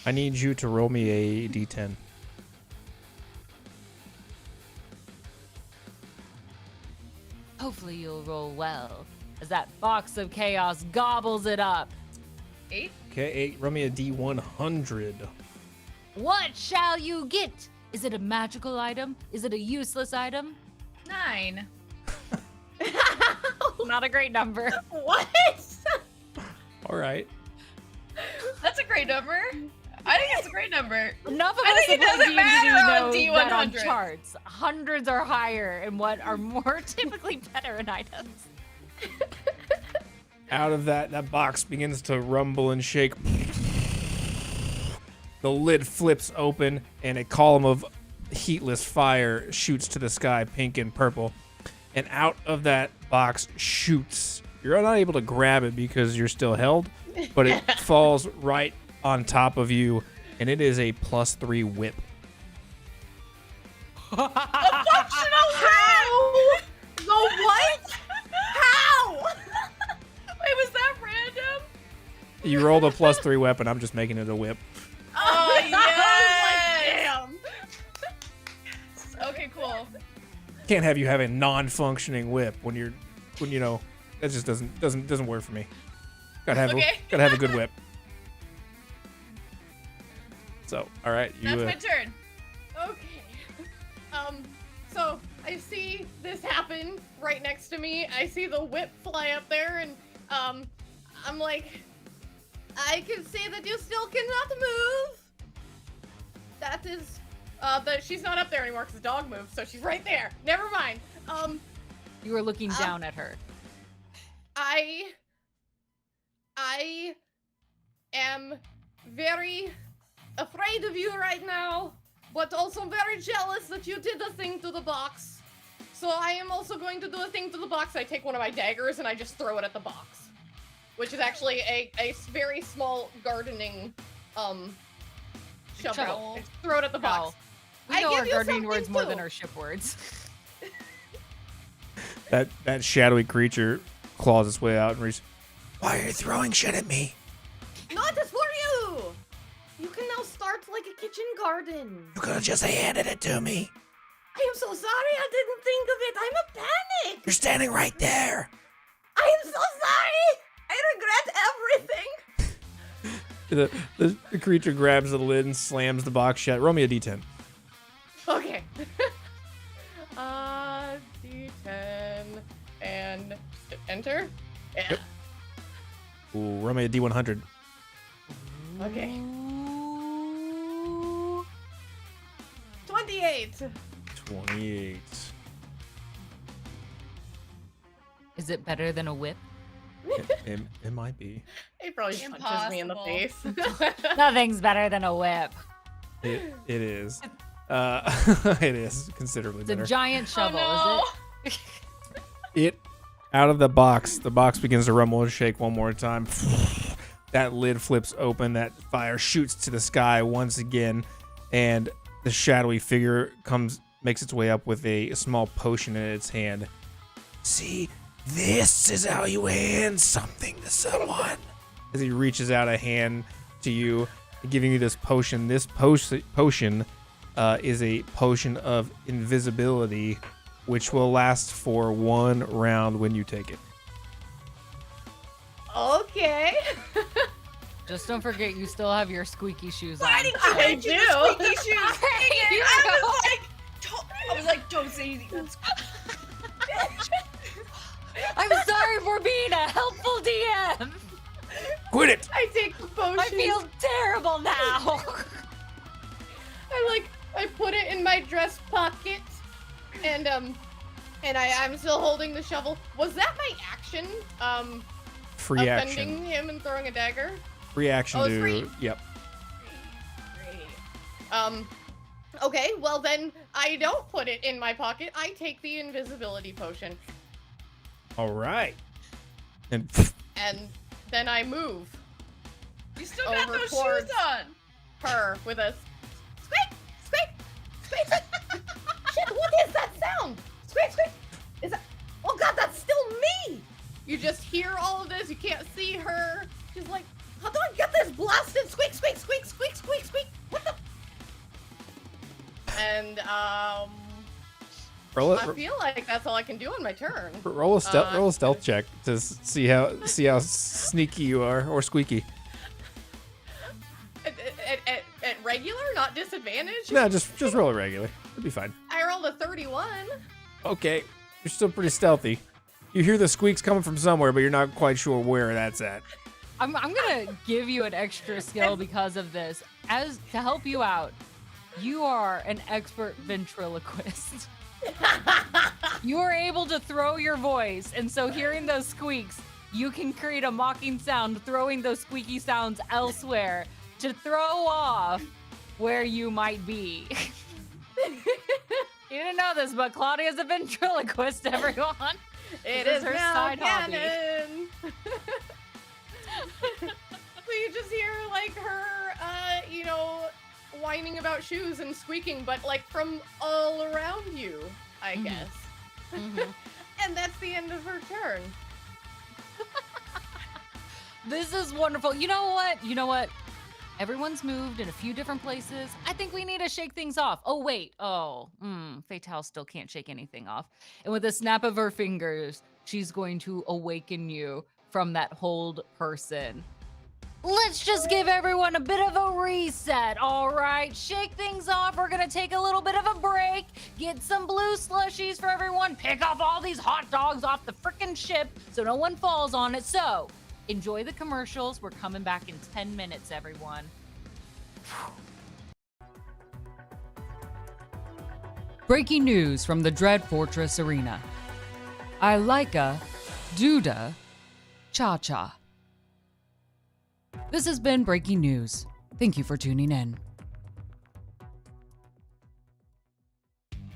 I need you to roll me a d10. Hopefully you'll roll well, as that box of chaos gobbles it up. 8. Okay, 8. Roll me a d100. What shall you get? Is it a magical item? Is it a useless item? 9. Not a great number. What? All right. That's a great number. I think it's a great number. Enough of I us think it that play doesn't matter on D&D know that on D100. charts, hundreds are higher and what are more typically better in items. Out of that box begins to rumble and shake. The lid flips open and a column of heatless fire shoots to the sky, pink and purple. And out of that box shoots. You're not able to grab it because you're still held, but it falls right on top of you, and it is a +3 whip. Functional how? The what? How? Wait, You rolled a +3 weapon. I'm just making it a whip. Oh I was yes! Okay, cool. Can't have you have a non-functioning whip when you know that just doesn't work for me. Gotta have a good whip. So, all right, you. That's my turn. Okay. So I see this happen right next to me. I see the whip fly up there, and I'm like, I can see that you still cannot move. that is, she's not up there anymore because the dog moved, so she's right there. Never mind. You were looking down at her. I am very afraid of you right now, but also very jealous that you did a thing to the box. So I am also going to do a thing to the box. I take one of my daggers and I just throw it at the box, which is actually a very small gardening shovel. Trowel. I just throw it at the box. We know I our give you gardening something words more too. than our ship words. That shadowy creature claws its way out and reaches. Why are you throwing shit at me? Not as for you. You can now start like a kitchen garden. You could have just handed it to me. I am so sorry. I didn't think of it. I'm a panic. You're standing right there. I am so sorry. I regret everything. The creature grabs the lid and slams the box shut. Roll me a d10. Okay. D10 and enter. Yeah. Yep. Ooh, roll me a d100. Okay. Ooh. 28. 28. Is it better than a whip? It might be. It probably just punches me in the face. Nothing's better than a whip. It is. It is considerably It's a better. giant shovel, Oh, is it? It out of the box begins to rumble and shake one more time. That lid flips open, that fire shoots to the sky once again, and the shadowy figure makes its way up with a small potion in its hand. See, this is how you hand something to someone. As he reaches out a hand to you, giving you this potion. This potion is a potion of invisibility, which will last for 1 round when you take it. Okay. Just don't forget you still have your squeaky shoes on. I do. Squeaky shoes. You I was like, don't say anything. I'm sorry for being a helpful DM. Quit it! I take the potion. I feel terrible now. I put it in my dress pocket, and I'm still holding the shovel. Was that my action? Free Offending action. him and throwing a dagger. Free action Oh, it's to. free. Yep. Great. Okay, well then I don't put it in my pocket. I take the invisibility potion, All right. And and then I move You still got Over those towards- shoes on. her with a squeak, squeak, squeak. Shit, what is that sound? Squeak, squeak. Is that? Oh God, that's still me. You just hear all of this. You can't see her. She's like, how do I get this blasted squeak, squeak, squeak, squeak, squeak, squeak? What the? And roll I it. feel like that's all I can do on my turn. Roll a stealth check to see how sneaky you are or squeaky. At regular, not disadvantage. No, just roll it regular. It'll be fine. I rolled a 31. Okay, you're still pretty stealthy. You hear the squeaks coming from somewhere, but you're not quite sure where that's at. I'm gonna give you an extra skill because of this. As to help you out, you are an expert ventriloquist. You are able to throw your voice, and so hearing those squeaks, you can create a mocking sound, throwing those squeaky sounds elsewhere to throw off where you might be. You didn't know this, but Claudia's a ventriloquist, everyone. It This is is her now side hobby. canon. So you just hear like her, whining about shoes and squeaking, but like from all around you, I Mhm. guess. Mhm. And that's the end of her turn. This is wonderful. You know what? Everyone's moved in a few different places. I think we need to shake things off. Oh, wait. Fatale still can't shake anything off. And with a snap of her fingers, she's going to awaken you from that hold person. Let's just give everyone a bit of a reset, all right? Shake things off. We're going to take a little bit of a break, get some blue slushies for everyone, pick off all these hot dogs off the frickin' ship so no one falls on it. So, enjoy the commercials. We're coming back in 10 minutes, everyone. Breaking news from the Dread Fortress Arena. I like a Duda Cha-Cha. This has been Breaking News. Thank you for tuning in.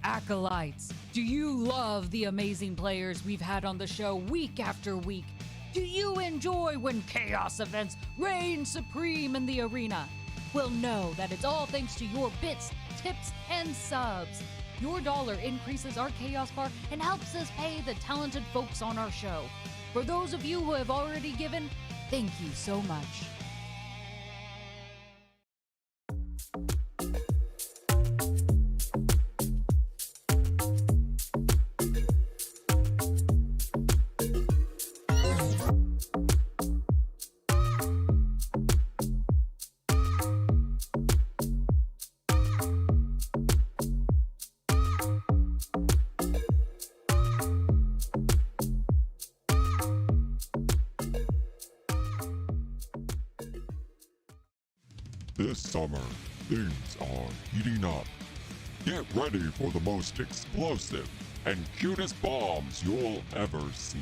Acolytes, do you love the amazing players we've had on the show week after week? Do you enjoy when chaos events reign supreme in the arena? Well, know that it's all thanks to your bits, tips, and subs. Your dollar increases our chaos bar and helps us pay the talented folks on our show. For those of you who have already given, thank you so much. This summer, things are heating up. Get ready for the most explosive and cutest bombs you'll ever see.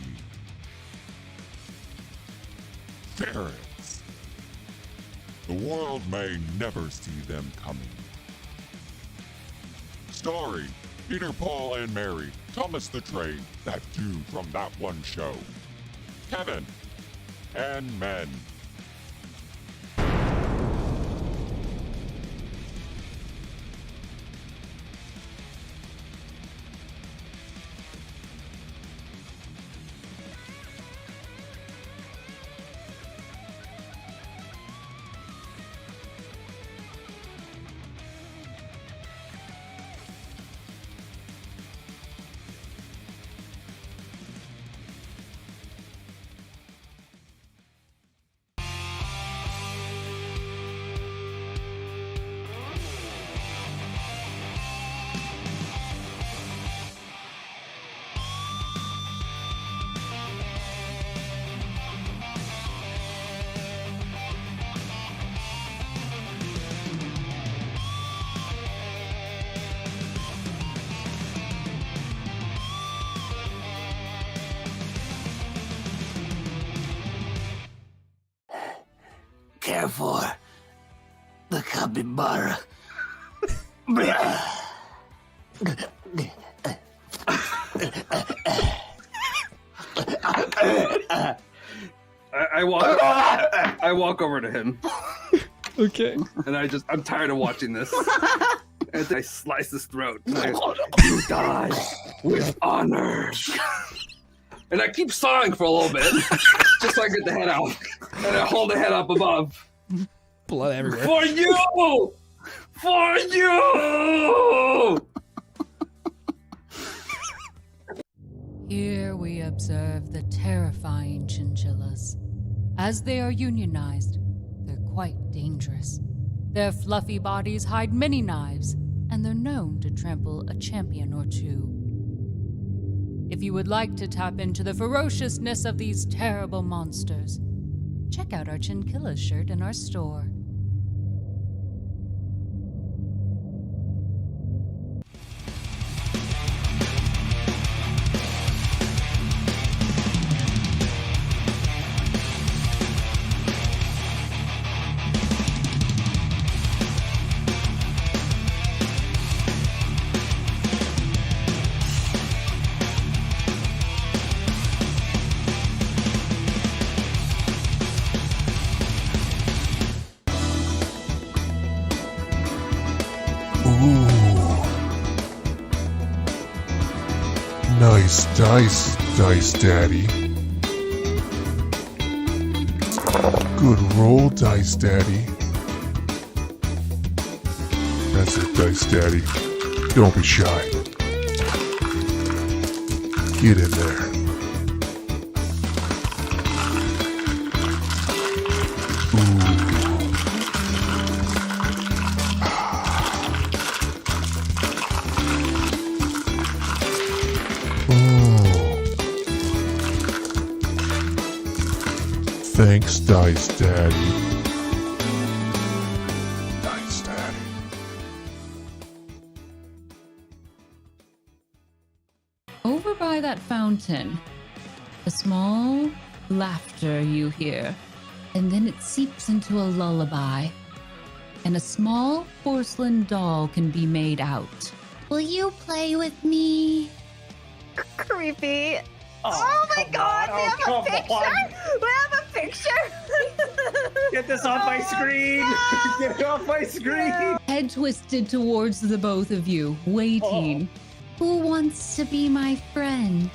Ferrets. The world may never see them coming. Starring Peter, Paul, and Mary, Thomas the Train, that dude from that one show, Kevin, and Men. Care for the capybara. I walk over to him. Okay. And I'm tired of watching this. And I slice his throat. You die with honor. And I keep sawing for a little bit, just so I get the head out. And I hold the head up above. Blood everywhere. For you! For you! Here we observe the terrifying chinchillas. As they are unionized, they're quite dangerous. Their fluffy bodies hide many knives, and they're known to trample a champion or two. If you would like to tap into the ferociousness of these terrible monsters, check out our Chinchilla shirt in our store. Nice dice, Dice Daddy. Good roll, Dice Daddy. That's it, Dice Daddy. Don't be shy. Get in there. Thanks, Dice Daddy. Dice Daddy. Over by that fountain, a small laughter you hear, and then it seeps into a lullaby, and a small porcelain doll can be made out. Will you play with me? Creepy. Oh my god, we have a picture? We have a picture? Get this off my screen! Get it off my screen! Head twisted towards the both of you, waiting. Who wants to be my friend?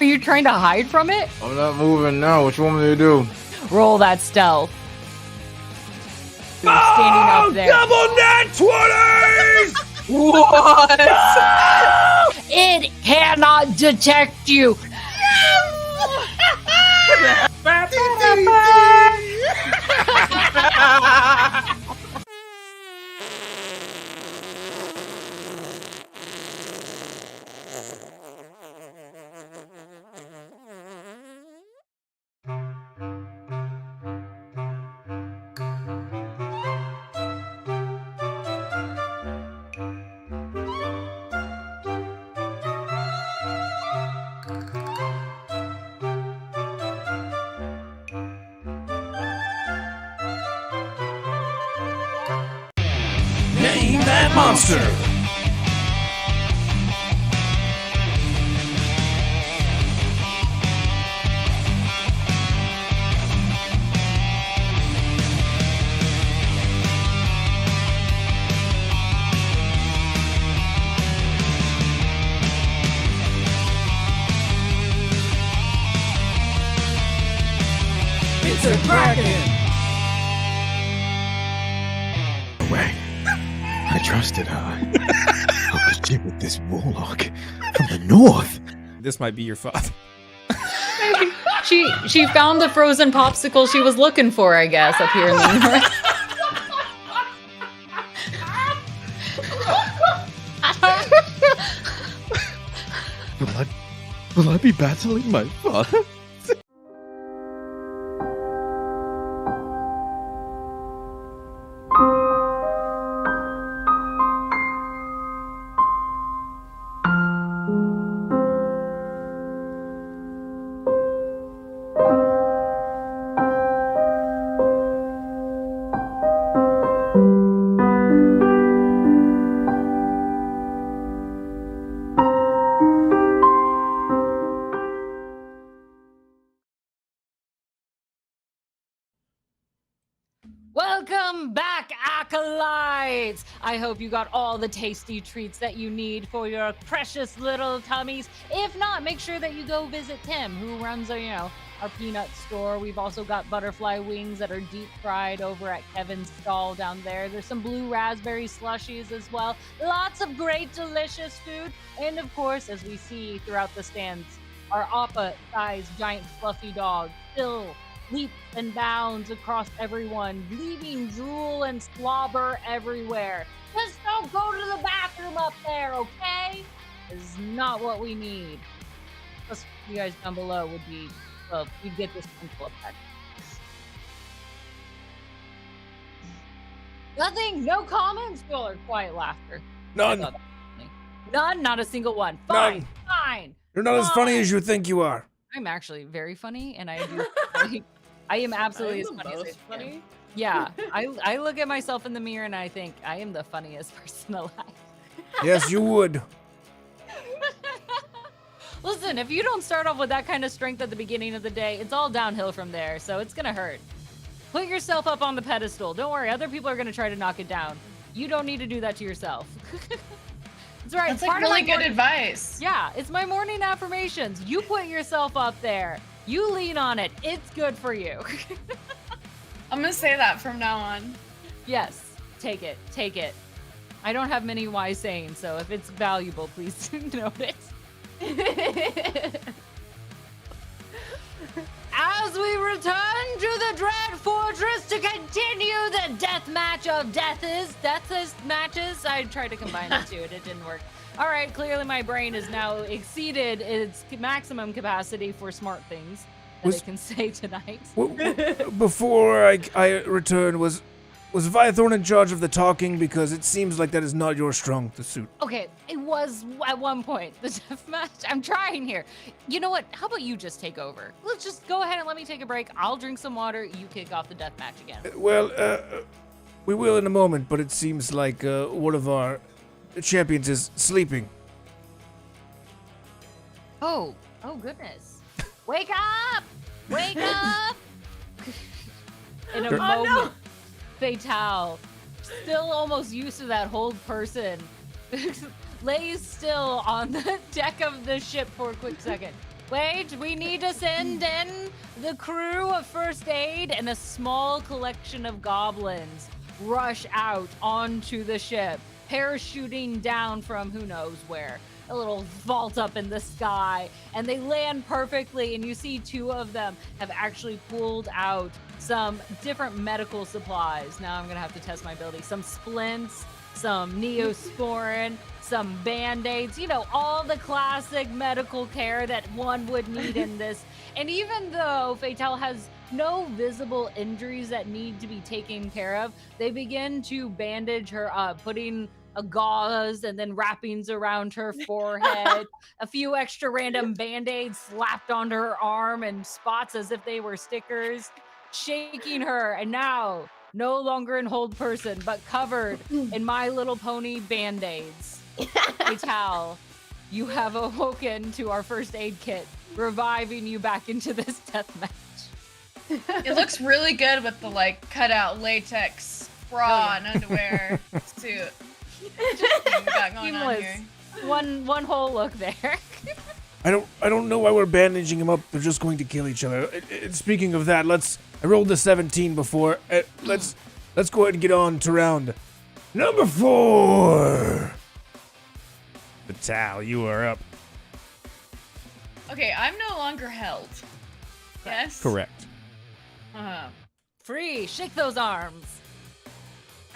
Are you trying to hide from it? I'm not moving now. What you want me to do? Roll that stealth. You're standing up there. Double nat 20s! What? It cannot detect you. Name that monster! It's a Kraken! Way. I trusted her. How could she with this warlock from the north? This might be your father. She found the frozen popsicle she was looking for, I guess, up here in the north. Will I be battling my father? Welcome back, Acolytes! I hope you got all the tasty treats that you need for your precious little tummies. If not, make sure that you go visit Tim, who runs a, our peanut store. We've also got butterfly wings that are deep fried over at Kevin's stall down there. There's some blue raspberry slushies as well. Lots of great, delicious food. And of course, as we see throughout the stands, our Appa-sized giant fluffy dog still leaps and bounds across everyone, leaving drool and slobber everywhere. Just don't go to the bathroom up there, okay? This is not what we need. Plus, you guys down below would be, well, you'd get this sprinkle effect. Nothing, no comments, or quiet laughter. None. None, not a single one. Fine, None. fine. You're not as funny as you think you are. I'm actually very funny, and I do. I am absolutely as funny as I funny. Yeah, I look at myself in the mirror and I think I am the funniest person alive. Yes, you would. Listen, if you don't start off with that kind of strength at the beginning of the day, it's all downhill from there, so it's gonna hurt. Put yourself up on the pedestal. Don't worry, other people are gonna try to knock it down. You don't need to do that to yourself. That's right. That's like really good advice. Yeah, it's my morning affirmations. You put yourself up there. You lean on it. It's good for you. I'm gonna say that from now on. Yes, take it. Take it. I don't have many wise sayings, so if it's valuable, please note it. As we return to the Dread Fortress to continue the death match of deathest matches. I tried to combine the two, it didn't work. All right, clearly my brain has now exceeded its maximum capacity for smart things that I can say tonight. Before I return, was Viathorn in charge of the talking? Because it seems like that is not your strong suit. Okay, it was at one point the death match. I'm trying here. You know what? How about you just take over? Let's just go ahead and let me take a break. I'll drink some water. You kick off the death match again. We will in a moment, but it seems like one of our champions is sleeping. Oh goodness. Wake up! Wake up! In a moment, Fatale, still almost used to that hold person, lays still on the deck of the ship for a quick second. Wait, we need to send in the crew of first aid, and a small collection of goblins rush out onto the ship, parachuting down from who knows where. A little vault up in the sky, and they land perfectly, and you see two of them have actually pulled out some different medical supplies. Now I'm gonna have to test my ability. Some splints, some neosporin, some band-aids, all the classic medical care that one would need in this. And even though Fatale has no visible injuries that need to be taken care of, they begin to bandage her up, putting a gauze and then wrappings around her forehead, a few extra random band-aids slapped onto her arm and spots as if they were stickers, shaking her, and now no longer in hold person, but covered in My Little Pony band-aids. Fatale, you have awoken to our first aid kit, reviving you back into this death match. It looks really good with the cutout latex bra and underwear suit. What we got going on here. One whole look there. I don't know why we're bandaging them up. They're just going to kill each other. Speaking of that, I rolled a 17 before. Let's go ahead and get on to round number 4. Vital, you are up. Okay, I'm no longer held. Yes? Correct. Free, shake those arms.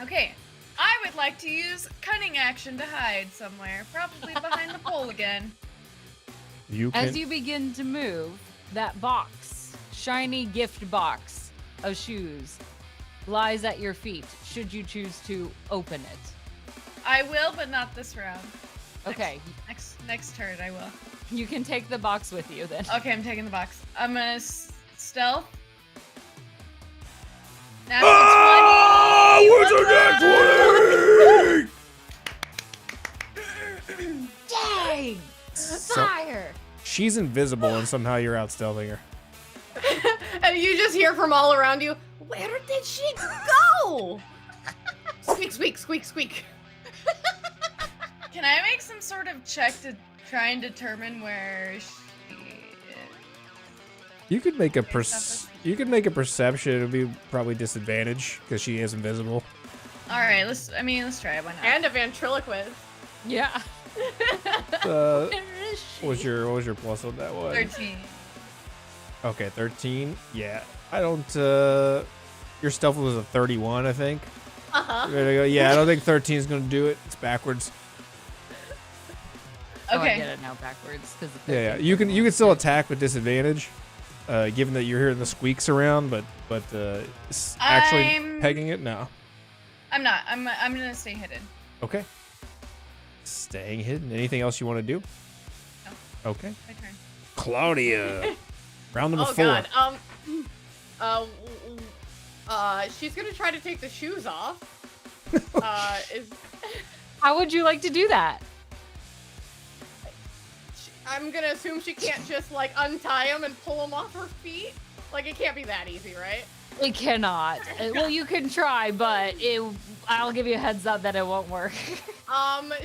Okay, I would like to use cunning action to hide somewhere, probably behind the pole again. As you begin to move, that box, shiny gift box of shoes, lies at your feet, should you choose to open it. I will, but not this round. Okay. Next turn, I will. You can take the box with you then. Okay, I'm taking the box. I'm gonna stealth. What's a nat 20? Dang! Fire! She's invisible, and somehow you're out stealthing her. And you just hear from all around you, where did she go? Squeak, squeak, squeak, squeak. Can I make some sort of check to try and determine where she is? You could make a Based off of- you could make a perception. It'd be probably disadvantage because she is invisible. All right, let's try it. Why not? And a ventriloquist. Yeah. What Where is she? was your plus on that one? 13. Okay, 13. Yeah, I don't. Your stealth was a 31, I think. There you go. Yeah, I don't think 13 is gonna do it. It's backwards. Oh, I Okay. get it now backwards. Yeah. You can still attack with disadvantage, given that you're hearing the squeaks around, but actually I'm- pegging it, no. I'm not. I'm gonna stay hidden. Okay. Staying hidden. Anything else you want to do? No. Okay. My turn. Claudia. Round number Oh 4. God. She's gonna try to take the shoes off. How would you like to do that? I'm gonna assume she can't just like untie them and pull them off her feet. Like it can't be that easy, right? It cannot. Well, you can try, but I'll give you a heads up that it won't work.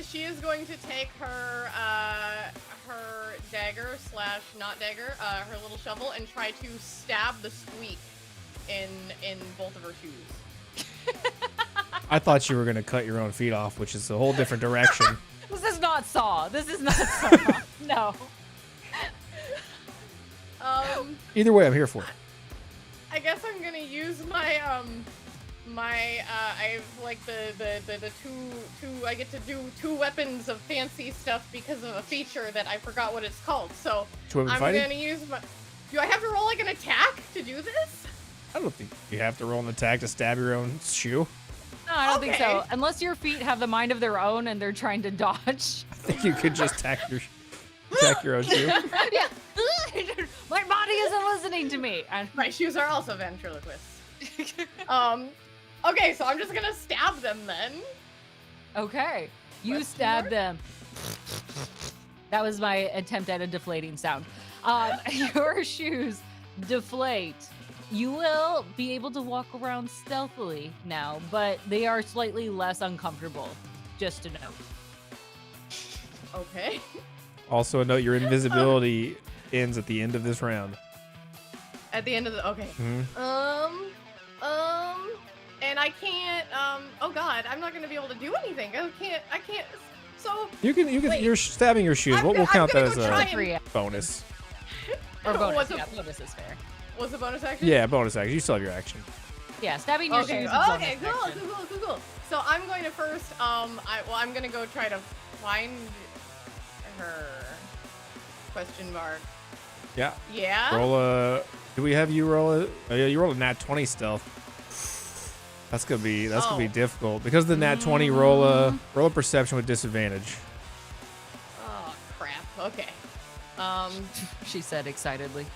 She is going to take her her dagger / not dagger, her little shovel, and try to stab the squeak in both of her shoes. I thought you were gonna cut your own feet off, which is a whole different direction. This is not Saw. This is not Saw. No. Either way, I'm here for it. I guess I'm gonna use my I have like the two I get to do 2 weapons of fancy stuff because of a feature that I forgot what it's called. So Two weapon I'm fighting? gonna use my. Do I have to roll like an attack to do this? I don't think you have to roll an attack to stab your own shoe. No, I don't think so. Okay. Unless your feet have the mind of their own and they're trying to dodge. I think you could just attack your own shoe. Yeah. My body isn't listening to me. My shoes are also ventriloquists. Okay, so I'm just gonna stab them then. Okay. You Question stab mark? them. That was my attempt at a deflating sound. Your shoes deflate. You will be able to walk around stealthily now, but they are slightly less uncomfortable. Just to note. Okay. Also, note your invisibility ends at the end of this round. At the end of the okay. Mhm. And I can't. Oh God, I'm not gonna be able to do anything. I can't. So You can. Wait. You're stabbing your shoes. I'm We'll gonna- count I'm that gonna as go try a and- Free bonus. or bonus. What's Yeah, a- bonus is fair. what's the bonus action? Yeah, bonus action. You still have your action. Yeah, stabbing your Okay. shoes. Is Okay. bonus Cool. action. Cool. So I'm going to first. I'm gonna go try to find her. Question mark. Yeah. Yeah. Roll a. Do we have you roll a? Oh, yeah, you roll a nat 20 stealth. That's gonna be Oh. difficult because of the nat 20. Roll a perception with disadvantage. Oh crap. Okay. She said excitedly.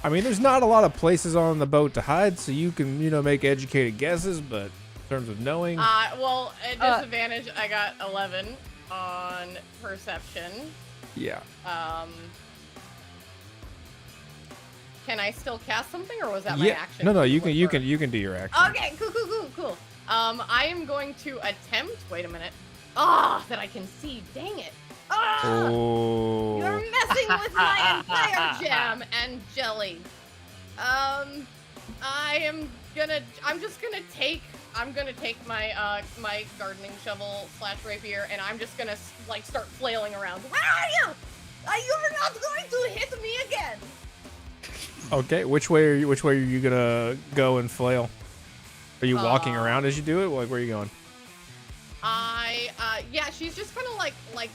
I mean, there's not a lot of places on the boat to hide, so you can make educated guesses. But in terms of knowing, Well, at disadvantage, I got 11 on perception. yeah. Can I still cast something, or was that my Yeah. action? No. You Look can for- you can do your action. Okay. Cool. I am going to attempt. Wait a minute. That I can see. Dang it. Oh. You're messing with my entire jam and jelly. I'm gonna take my my gardening shovel / rapier, and I'm just gonna like start flailing around. Where are you? You're not going to hit me again. Okay. Which way are you gonna go and flail? Are you walking around as you do it? Like, where are you going? Yeah, she's just kind of like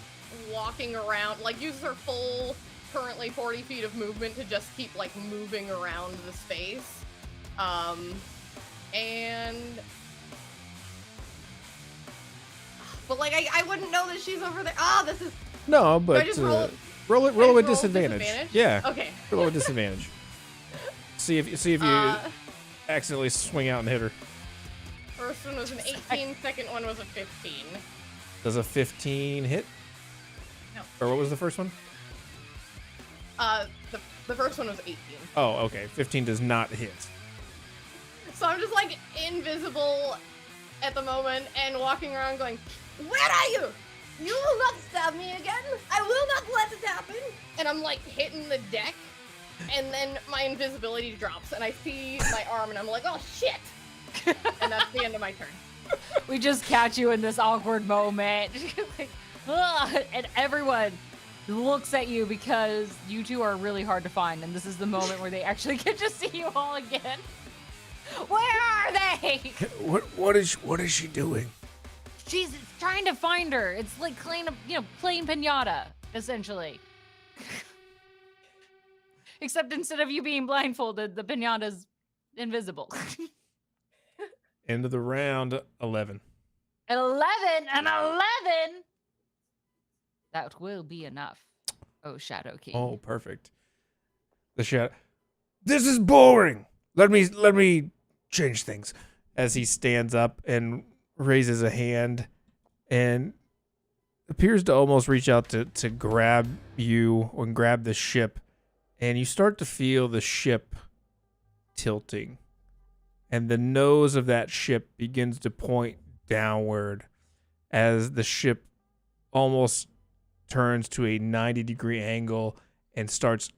walking around, like uses her full currently 40 feet of movement to just keep like moving around the space. But like I wouldn't know that she's over there. This is No, I but just roll it? roll it I just with roll disadvantage. disadvantage? Yeah. okay. Roll with disadvantage. See if you accidentally swing out and hit her. First one was an 18, second one was a 15. Does a 15 hit? No. Or what was the first one? The first one was 18. Oh, okay. 15 does not hit. So I'm just like invisible at the moment and walking around going, where are you? You will not stab me again. I will not let it happen. And I'm like hitting the deck And then my invisibility drops, and I see my arm, and I'm like, oh shit! And that's the end of my turn. We just catch you in this awkward moment. Like, ugh, and everyone looks at you because you two are really hard to find, and this is the moment where they actually get to see you all again. Where are they? What is she doing? She's trying to find her. It's like playing pinata, essentially. Except instead of you being blindfolded, the pinata's invisible. End of the round, 11. 11 and 11. That will be enough. Oh, Shadow King. Oh, perfect. The shadow. This is boring. Let me change things. As he stands up and raises a hand and appears to almost reach out to grab you or grab the ship, and you start to feel the ship tilting. And the nose of that ship begins to point downward as the ship almost turns to a 90-degree angle and starts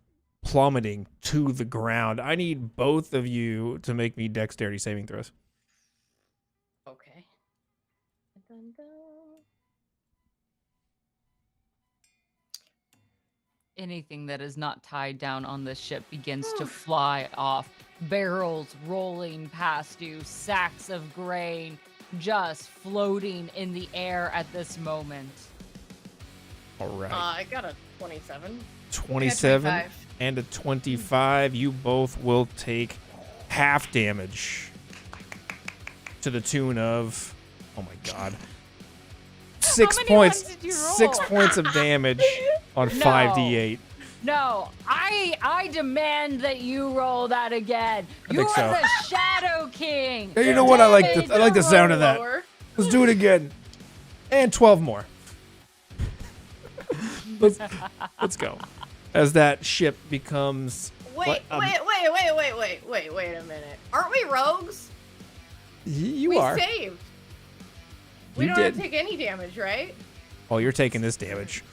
plummeting to the ground. I need both of you to make me dexterity saving throws. Okay. Anything that is not tied down on this ship begins to fly off. Barrels rolling past you, sacks of grain just floating in the air at this moment. All right. I got a 27. 27 25. and a 25. You both will take half damage to the tune of, oh my god, 6 many points. ones did you roll? 6 points of damage on No. 5d8. No, I demand that you roll that again. I You think are so. the Shadow King. Hey, you know what? I like Damage the sound of that. Lower. Let's do it again. And 12 more. Let's go. As that ship becomes Wait a minute. Aren't we rogues? you we are. saved. We You don't have did. to take any damage, right? Oh, you're taking this damage.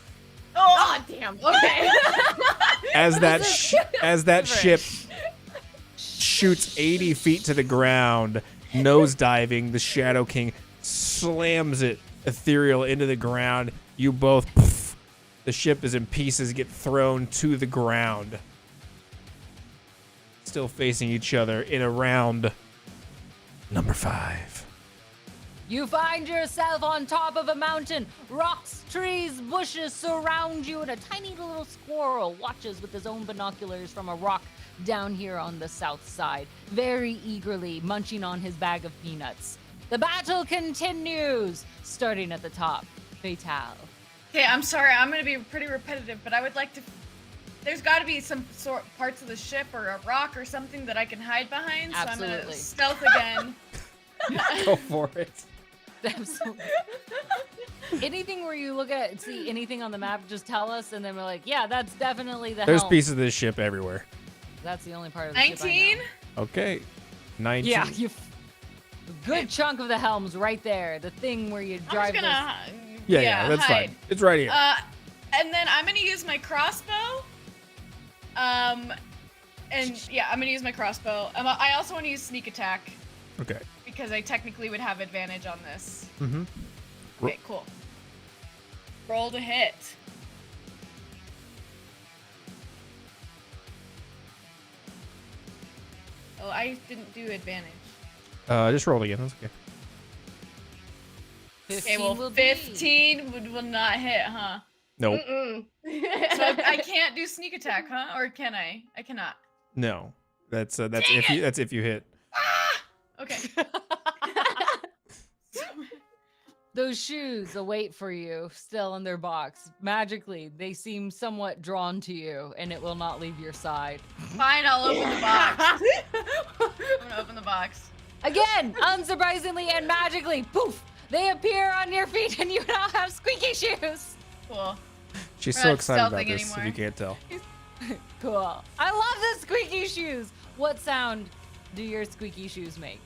Oh, damn. Okay. As that ship shoots 80 feet to the ground, nosediving, the Shadow King slams it ethereal into the ground. You both, poof, the ship is in pieces, get thrown to the ground. Still facing each other in a round number 5. You find yourself on top of a mountain. Rocks, trees, bushes surround you, and a tiny little squirrel watches with his own binoculars from a rock down here on the south side, very eagerly munching on his bag of peanuts. The battle continues, starting at the top. Fatal. Okay, I'm sorry. I'm gonna be pretty repetitive, but I would like to. There's got to be some sort parts of the ship or a rock or something that I can hide behind. So I'm Absolutely. gonna stealth again. Go for it. Absolutely. Anything where you see anything on the map, just tell us, and then we're like, yeah, that's definitely the There's helm. pieces of this ship everywhere. That's the only part of the ship I 19. know. Okay. 19. Yeah, a good chunk of the helm's right there. The thing where you I'm drive just gonna. Yeah, that's hide. fine. It's right here. And then I'm gonna use my crossbow. And yeah, I'm gonna use my crossbow. I also want to use sneak attack Okay. because I technically would have advantage on this. Mm-hmm. Okay, cool. Roll to hit. Oh, I didn't do advantage. Just roll again. That's okay. 15 Okay, well, will be. 15 will not hit, huh? Nope. Mm-mm. So I can't do sneak attack, huh? Or can I? I cannot. No. That's Dang if you hit. Okay. Those shoes await for you, still in their box. Magically, they seem somewhat drawn to you, and it will not leave your side. Fine, I'll open the box. I'm gonna open the box. Again, unsurprisingly and magically, poof, they appear on your feet, and you now have squeaky shoes. Cool. She's We're so not excited about stealthing this, if anymore. you can't tell. Cool. I love the squeaky shoes. What sound do your squeaky shoes make?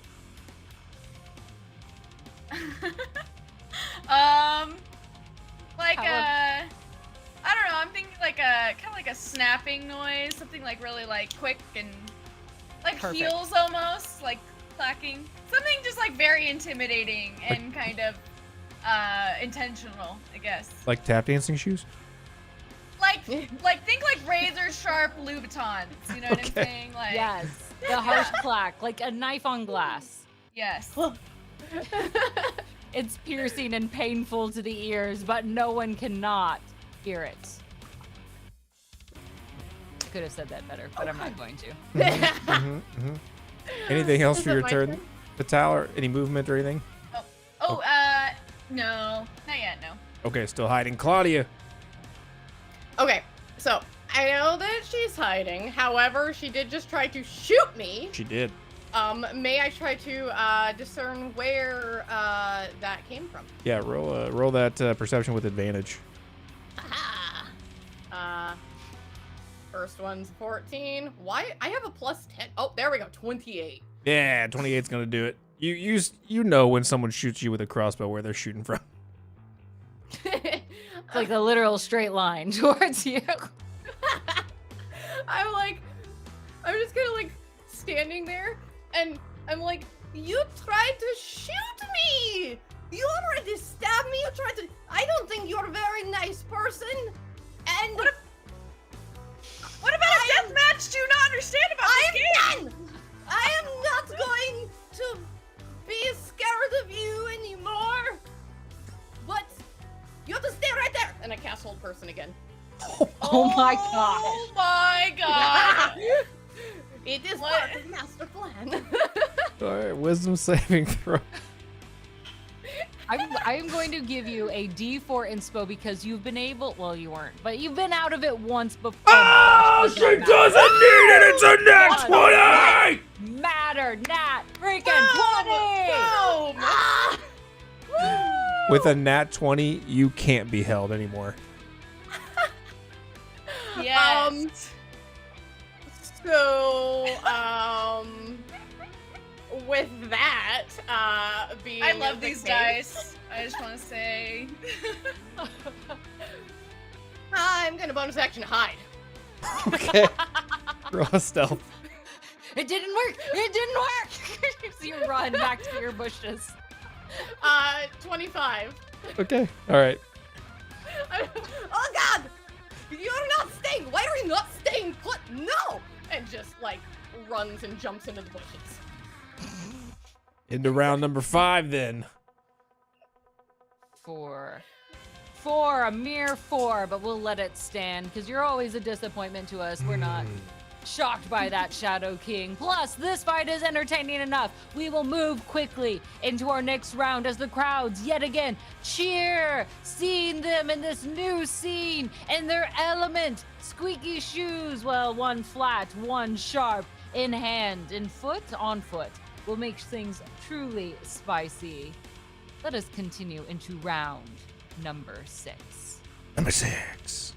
Like How I I don't know. I'm thinking like a kind of like a snapping noise, something like really like quick and like Perfect. heels almost, like clacking. Something just like very intimidating and kind of intentional, I guess. Like tap dancing shoes? Like think like razor sharp Louboutins. You know what I'm saying? Like Yes. The harsh clack, like a knife on glass. yes. It's piercing and painful to the ears, but no one cannot hear it. I could have said that better, but I'm not going to. Anything else Is for it your my turn, turn? Fatal, or any movement or anything? No, not yet. No. Okay, still hiding. Claudia. Okay, so I know that she's hiding. However, she did just try to shoot me. She did. May I try to discern where that came from? Yeah, roll that perception with advantage. First one's 14. Why? I have a plus 10. Oh, there we go. 28. Yeah, 28's gonna do it. You know when someone shoots you with a crossbow where they're shooting from. It's like the literal straight line towards you. I'm just kind of like standing there, and I'm like, you tried to shoot me! You already stabbed me. You tried to. I don't think you're a very nice person. And What about a deathmatch? Do you not understand about this game? I am not going to be scared of you anymore. But you have to stay right there. And I cast Hold Person again. Oh my gosh. Oh my god. It is What? part of the master plan. All right, wisdom saving throw. I am going to give you a D4 inspo because you've been able. Well, you weren't, but you've been out of it once before. Oh, she doesn't need it. It's a nat 20. Matter, Nat, freaking 20. With a nat 20, you can't be held anymore. Yes. So, with that, being I love the these case- dice. I just want to say. I'm gonna bonus action hide. Okay. Roll a stealth. It didn't work. It didn't work. So you run back to your bushes. 25. Okay. All right. Oh God! You're not staying. Why are you not staying put? No! And just like runs and jumps into the bushes. Into round number 5 then. 4, a mere 4, but we'll let it stand because you're always a disappointment to us. We're not shocked by that, Shadow King. Plus, this fight is entertaining enough. We will move quickly into our next round as the crowds yet again cheer, seeing them in this new scene in their element. Squeaky shoes, well, one flat, one sharp, in hand, in foot, on foot, will make things truly spicy. Let us continue into round number 6. Number 6.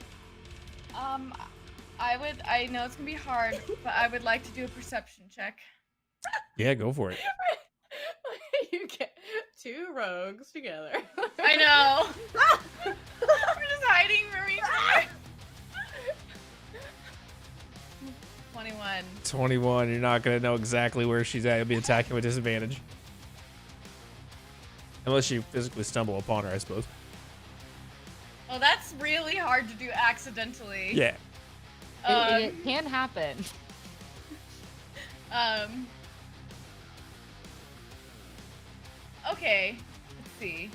I know it's gonna be hard, but I would like to do a perception check. Yeah, go for it. You get two rogues together. I know. We're just hiding from each other. 21. 21. You're not going to know exactly where she's at. You'll be attacking with disadvantage. Unless you physically stumble upon her, I suppose. Well, that's really hard to do accidentally. Yeah. It can happen. Okay. Let's see.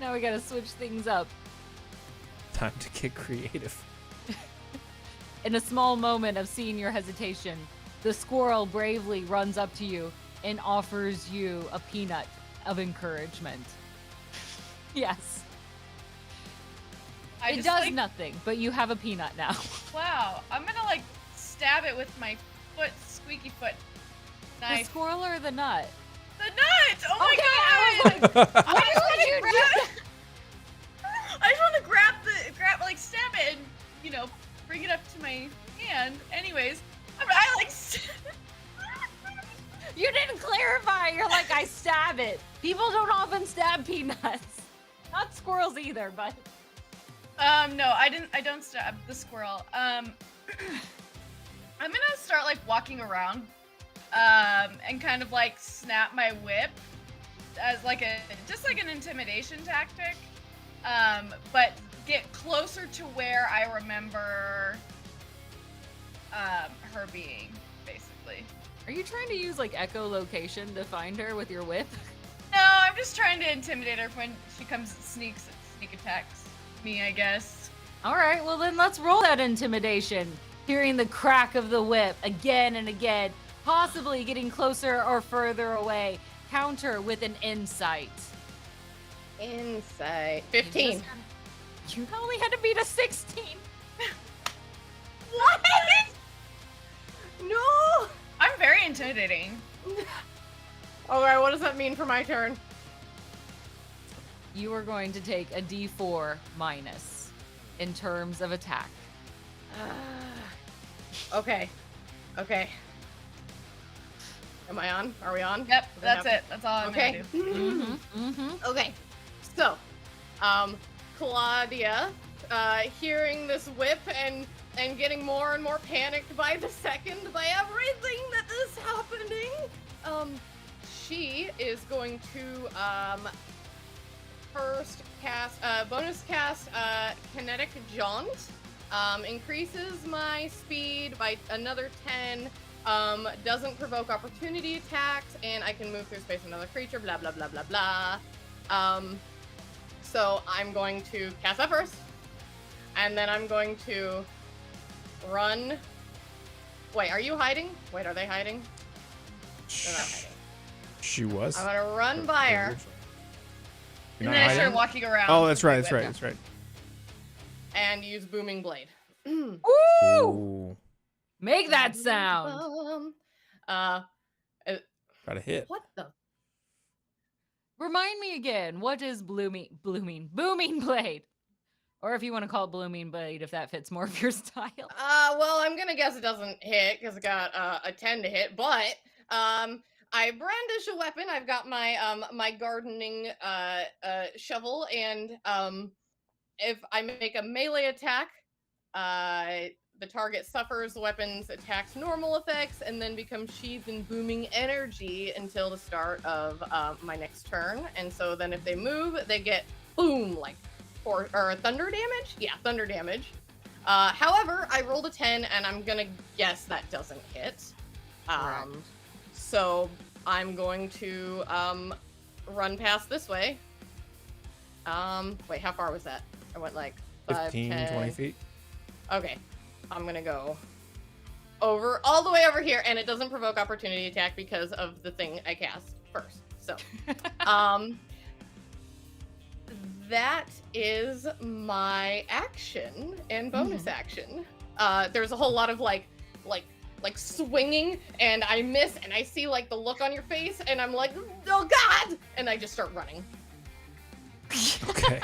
Now we gotta switch things up. Time to get creative. In a small moment of seeing your hesitation, the squirrel bravely runs up to you and offers you a peanut of encouragement. Yes. I It just, does like, nothing, but you have a peanut now. Wow. I'm gonna like stab it with my foot, squeaky foot The knife. squirrel or the nut? The nut! Oh my Okay, god! I was like, I why just would you wanna grab. I just want to grab, like stab it and, you know, bring it up to my hand. Anyways, I like. You didn't clarify. You're like, I stab it. People don't often stab peanuts. Not squirrels either, but No, I don't stab the squirrel. I'm gonna start like walking around, and kind of like snap my whip as like just like an intimidation tactic. But get closer to where I remember, her being, basically. Are you trying to use like echolocation to find her with your whip? No, I'm just trying to intimidate her when she comes sneak attacks me, I guess. All right, well then let's roll that intimidation. Hearing the crack of the whip again and again, possibly getting closer or further away. Counter with an insight. Insight. 15. You only had to beat a 16. What? No! I'm very intimidating. Alright, what does that mean for my turn? You are going to take a d4 minus in terms of attack. Okay. Okay. Am I on? Are we on? Yep, that's it. That's all I'm Okay. gonna do. Okay. So, Claudia, hearing this whip and getting more and more panicked by the second by everything that is happening, she is going to first cast bonus cast kinetic jaunt. Increases my speed by another 10. Doesn't provoke opportunity attacks, and I can move through space with another creature. Blah blah blah blah blah. So I'm going to cast that first, and then I'm going to run. Wait, are you hiding? Wait, are they hiding? They're not hiding. She was. I'm gonna run by her. You're And not then I hiding? start walking around. Oh, that's right. with That's my right. whip. That's right. And use booming blade. Ooh! Ooh. Make that sound. Got a hit. What the? Remind me again, what is booming blade? Or if you want to call it blooming blade, if that fits more of your style. Well, I'm gonna guess it doesn't hit because it got a 10 to hit, but I brandish a weapon. I've got my my gardening shovel, and if I make a melee attack, the target suffers the weapon's attack's normal effects and then becomes sheathed in booming energy until the start of my next turn. And so then if they move, they get boom, like or thunder damage. Yeah, thunder damage. However, I rolled a 10, and I'm gonna guess that doesn't hit. So I'm going to run past this way. Wait, how far was that? I went like 5, 15, 10. 20 feet. Okay, I'm gonna go over all the way over here, and it doesn't provoke opportunity attack because of the thing I cast first. So, that is my action and bonus action. There's a whole lot of like swinging, and I miss, and I see like the look on your face, and I'm like, oh god, and I just start running. Okay.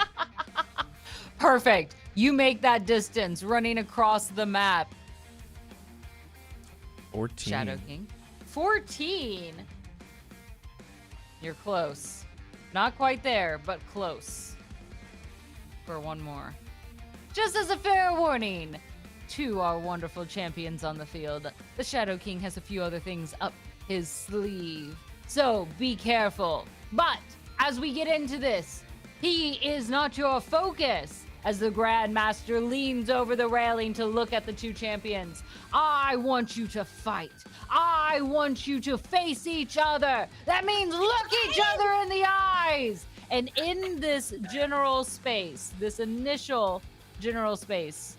Perfect. You make that distance running across the map. 14. Shadow King. 14. You're close. Not quite there, but close. For one more. Just as a fair warning to our wonderful champions on the field, the Shadow King has a few other things up his sleeve. So be careful. But as we get into this, he is not your focus. As the Grandmaster leans over the railing to look at the two champions. I want you to fight. I want you to face each other. That means look each other in the eyes. And in this general space, this initial general space,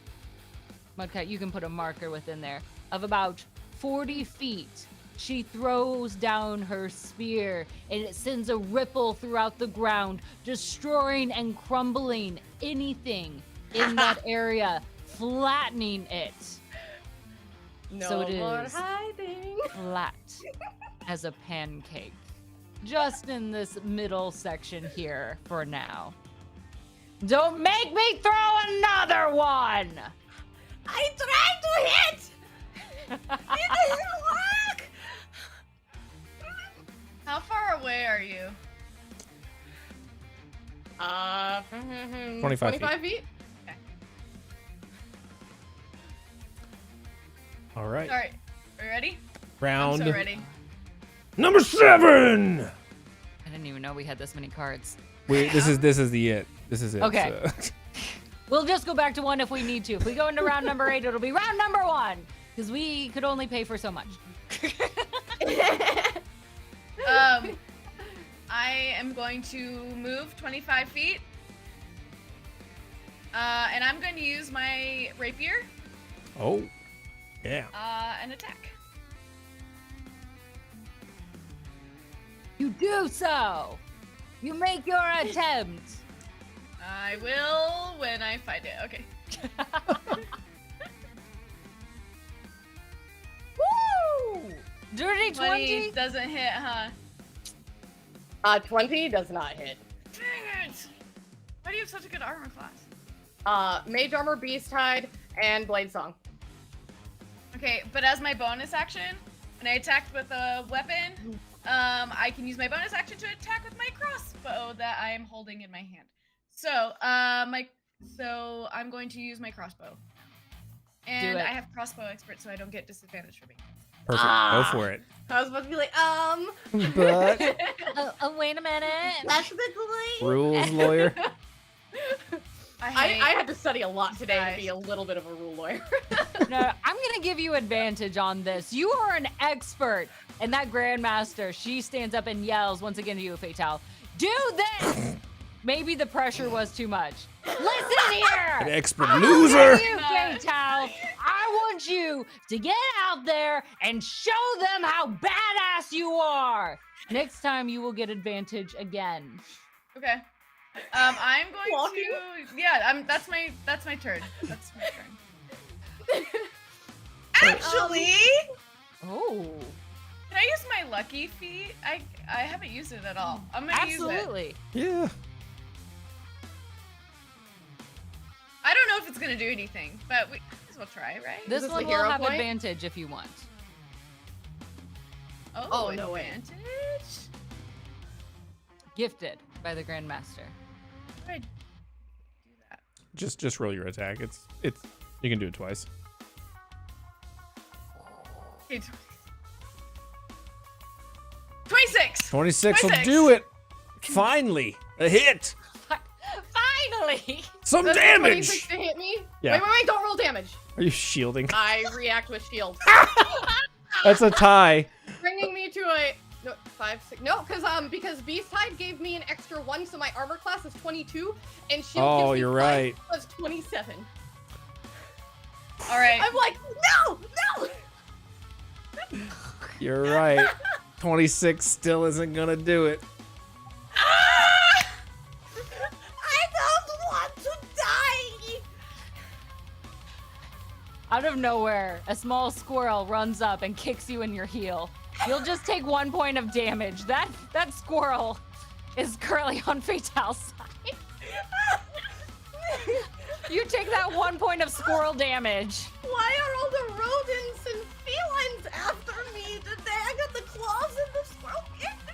Mudcat, you can put a marker within there, of about 40 feet, she throws down her spear, and it sends a ripple throughout the ground, destroying and crumbling anything in that area, flattening it. No So it more is hiding. flat as a pancake. Just in this middle section here for now. Don't make me throw another one! I tried to hit. It didn't work. How far away are you? 25 feet. All right. All right. Are you ready? Round I'm so ready. number 7. I didn't even know we had this many cards. Wait, this is the it. This is it. Okay. So. We'll just go back to 1 if we need to. If we go into round number 8, it'll be round number 1 because we could only pay for so much. I am going to move 25 feet. And I'm going to use my rapier. Oh, yeah. And attack. You do so. You make your attempt. I will when I find it. Okay. Woo! Dirty 20 20. doesn't hit, huh? 20 does not hit. Dang it! Why do you have such a good armor class? Mage Armor, Beast Hide, and Blade Song. Okay, but as my bonus action, when I attacked with a weapon, I can use my bonus action to attack with my crossbow that I am holding in my hand. So, so I'm going to use my crossbow. And I have crossbow expert, so I don't get disadvantage for me. Perfect. Go for it. I was about to be like, But Oh, wait a minute. technically. rules lawyer. I had to study a lot today to be a little bit of a rule lawyer. No, I'm going to give you advantage on this. You are an expert. And that Grandmaster, she stands up and yells once again to you, Fatal, do this! Maybe the pressure was too much. Listen here! An expert loser. You, Fatal, I want you to get out there and show them how badass you are. Next time you will get advantage again. Okay. I'm going to. Yeah. That's my turn. That's my turn. Actually. Oh. Can I use my lucky feat? I haven't used it at all. I'm gonna use it. Absolutely. Yeah. I don't know if it's gonna do anything, but we might as well try, right? This this one the will hero have point? advantage if you want. Oh, no way. advantage? Gifted by the Grandmaster. How do I do that? Just roll your attack. It's you can do it twice. Okay, 26. 26 will 26. do it. Finally, a hit. Finally! Some Does the damage. 26 to hit me? Yeah. Wait, don't roll damage. Are you shielding? I react with shield. That's a tie. Bringing me to a no 5, 6. No, because Beast Hide gave me an extra 1, so my armor class is 22, and shield Oh, gives me you're 5 right. plus 27. All right. I'm like, no. You're right. 26 still isn't gonna do it. I don't want to die. Out of nowhere, a small squirrel runs up and kicks you in your heel. You'll just take 1 point of damage. That squirrel is currently on Fatal's side. You take that 1 point of squirrel damage. Why are all the rodents and felines after me? I got the claws and the squirrel kicked me.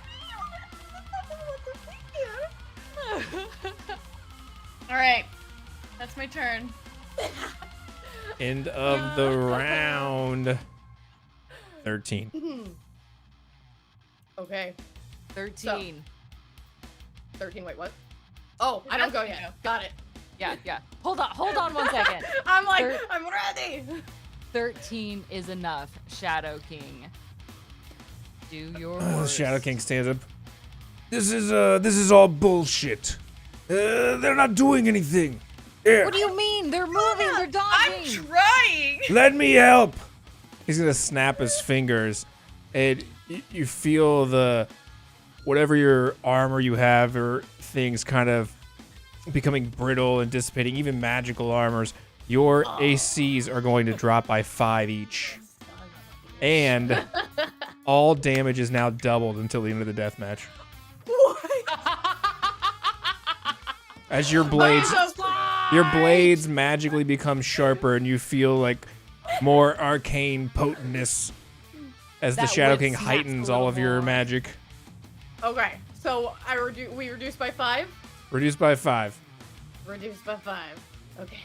All right. That's my turn. End of the round. 13. Okay. 13. 13, wait, what? Oh, I don't go yet. Got it. Yeah. Hold on 1 second. I'm like, I'm ready. 13 is enough, Shadow King. Do your The worst. Shadow King stands up. This is all bullshit. They're not doing anything. Here, What do you mean? They're moving, they're I'm dodging. trying. let me help. He's gonna snap his fingers, and you feel whatever your armor you have or things kind of becoming brittle and dissipating. Even magical armors, your ACs are going to drop by 5 each, and all damage is now doubled until the end of the deathmatch. As your blades magically become sharper, and you feel like more arcane potentness as the That Shadow whip King snaps heightens a all little of your more. magic. Okay, so we reduce by 5? Reduced by 5. Reduced by 5. Okay.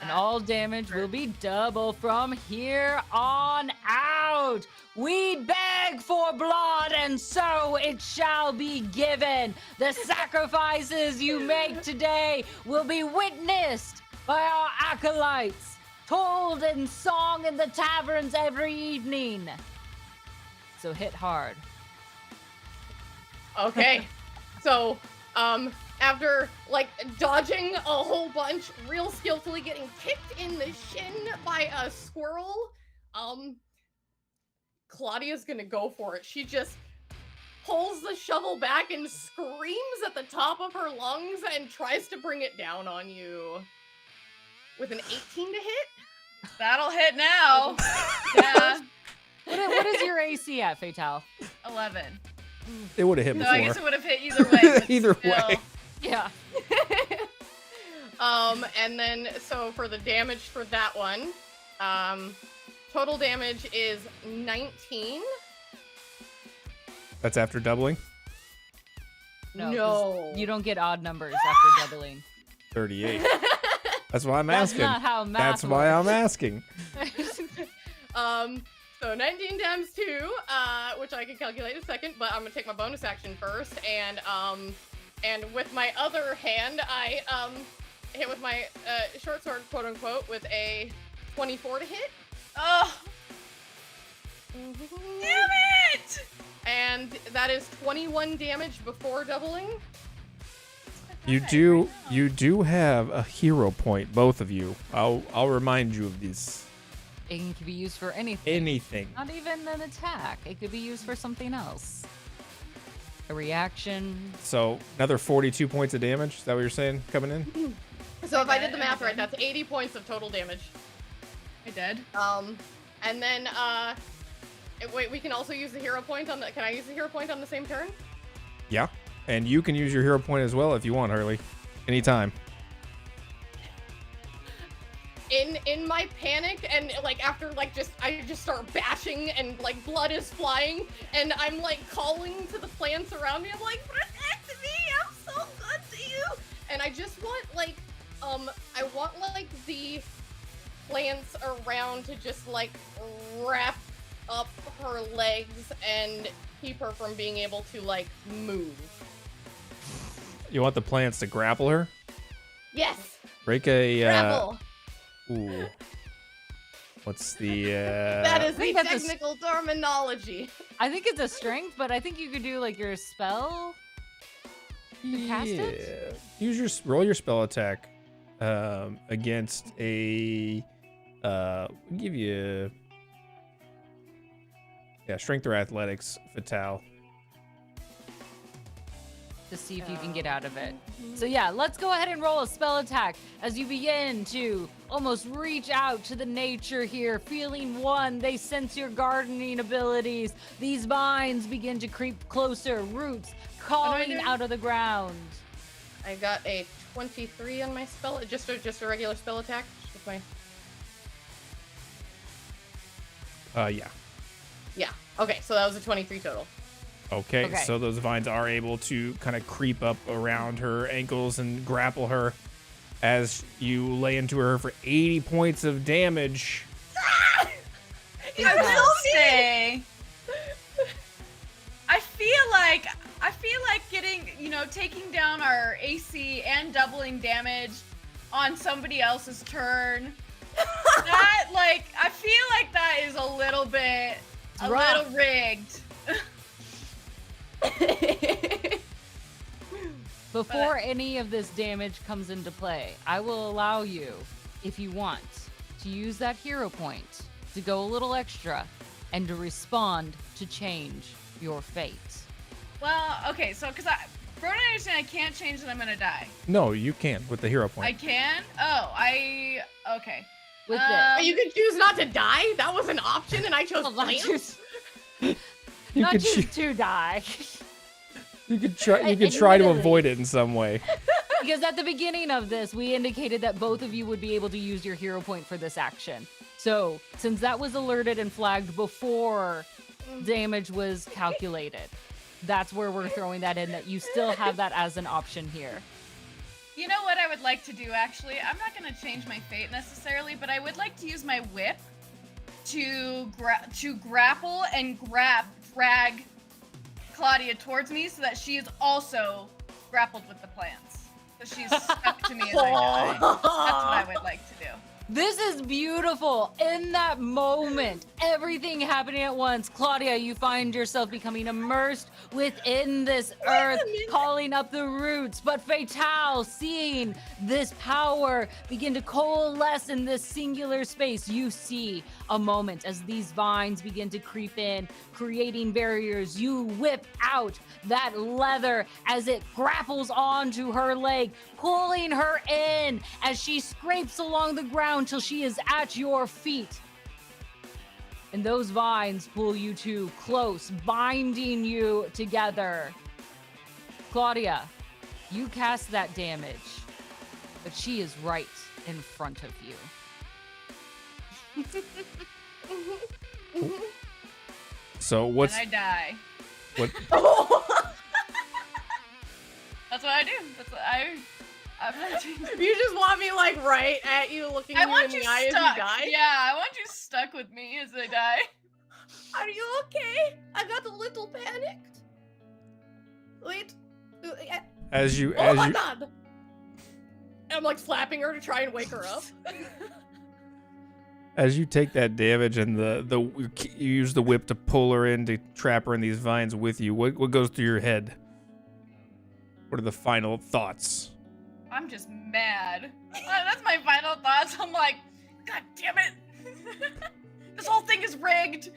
And all damage will be double from here on out. We beg for blood, and so it shall be given. The sacrifices you make today will be witnessed by our acolytes, told in song in the taverns every evening. So hit hard. Okay. So, after like dodging a whole bunch, real skillfully getting kicked in the shin by a squirrel, Claudia's gonna go for it. She just pulls the shovel back and screams at the top of her lungs and tries to bring it down on you. With an 18 to hit? That'll hit now. Yeah. What is your AC at, Fatal? 11. It would have hit No, before. I guess it would have hit either way. but Either still. way. Yeah. And then, so for the damage for that one, total damage is 19. That's after doubling. No. No. 'Cause you don't get odd numbers after doubling. 38. That's why I'm That's asking. not how math That's why I'm works. asking. So 19 times 2, which I can calculate in a second, but I'm gonna take my bonus action first, and with my other hand, I hit with my short sword, quote unquote, with a 24 to hit. Oh, damn it! And that is 21 damage before doubling. You do have a hero point, both of you. I'll remind you of this. It can be used for anything. Anything. Not even an attack. It could be used for something else. A reaction. So another 42 points of damage. Is that what you're saying coming in? So if I did the math right, that's 80 points of total damage. I did. And then wait, we can also use the hero point on the. Can I use the hero point on the same turn? Yeah. And you can use your hero point as well if you want, Hurley. Anytime. In my panic and like after like I just start bashing and like blood is flying and I'm like calling to the plants around me. I'm like, protect me! I'm so good to you. And I just want like I want like the plants around to just like wrap up her legs and keep her from being able to like move. You want the plants to grapple her? Yes. Break a Grapple. Ooh. What's the That is the think that's a technical terminology. I think it's a strength, but I think you could do like your spell. To cast it? Roll your spell attack against a give you strength or athletics, Fatal. To see if you can get out of it. So yeah, let's go ahead and roll a spell attack as you begin to almost reach out to the nature here. Feeling one, they sense your gardening abilities. These vines begin to creep closer, roots calling out of the ground. I got a 23 on my spell, just a regular spell attack. Just with my... Yeah. Okay, so that was a 23 total. Okay, so those vines are able to kind of creep up around her ankles and grapple her as you lay into her for 80 points of damage. I will say, I feel like getting, taking down our AC and doubling damage on somebody else's turn. That, I feel like that is a little rigged. Before any of this damage comes into play, I will allow you, if you want, to use that hero point to go a little extra and to respond to change your fate. Well, okay, so from what I understand, I can't change that I'm gonna die. No, you can with the hero I point. can? Okay. With this. You could choose not to die? That was an option and I chose plants? Not could choose to die. You could try to avoid it in some way. Because at the beginning of this, we indicated that both of you would be able to use your hero point for this action. So, since that was alerted and flagged before damage was calculated, that's where we're throwing that in, that you still have that as an option here. You know what I would like to do, actually? I'm not going to change my fate necessarily, but I would like to use my whip to grapple and drag Claudia towards me so that she is also grappled with the plants. So she's stuck to me as I die. That's what I would like to do. This is beautiful. In that moment, everything happening at once. Claudia, you find yourself becoming immersed within this earth, calling up the roots. But Fatale, seeing this power begin to coalesce in this singular space, you see a moment as these vines begin to creep in, creating barriers. You whip out that leather as it grapples onto her leg, pulling her in as she scrapes along the ground till she is at your feet. And those vines pull you two close, binding you together. Claudia, you cast that damage, but she is right in front of you. So what's And I die. what? That's what I do. That's what You just want me like right at you, looking I you want in you the eye as stuck. you die? Yeah, I want you stuck with me as I die. Are you okay? I got a little panicked. Wait. As you Oh my god! I'm like slapping her to try and wake her up. as you take that damage and you use the whip to pull her in, to trap her in these vines with you. What goes through your head? What are the final thoughts? I'm just mad. That's my final thoughts. I'm like, God damn it. This whole thing is rigged.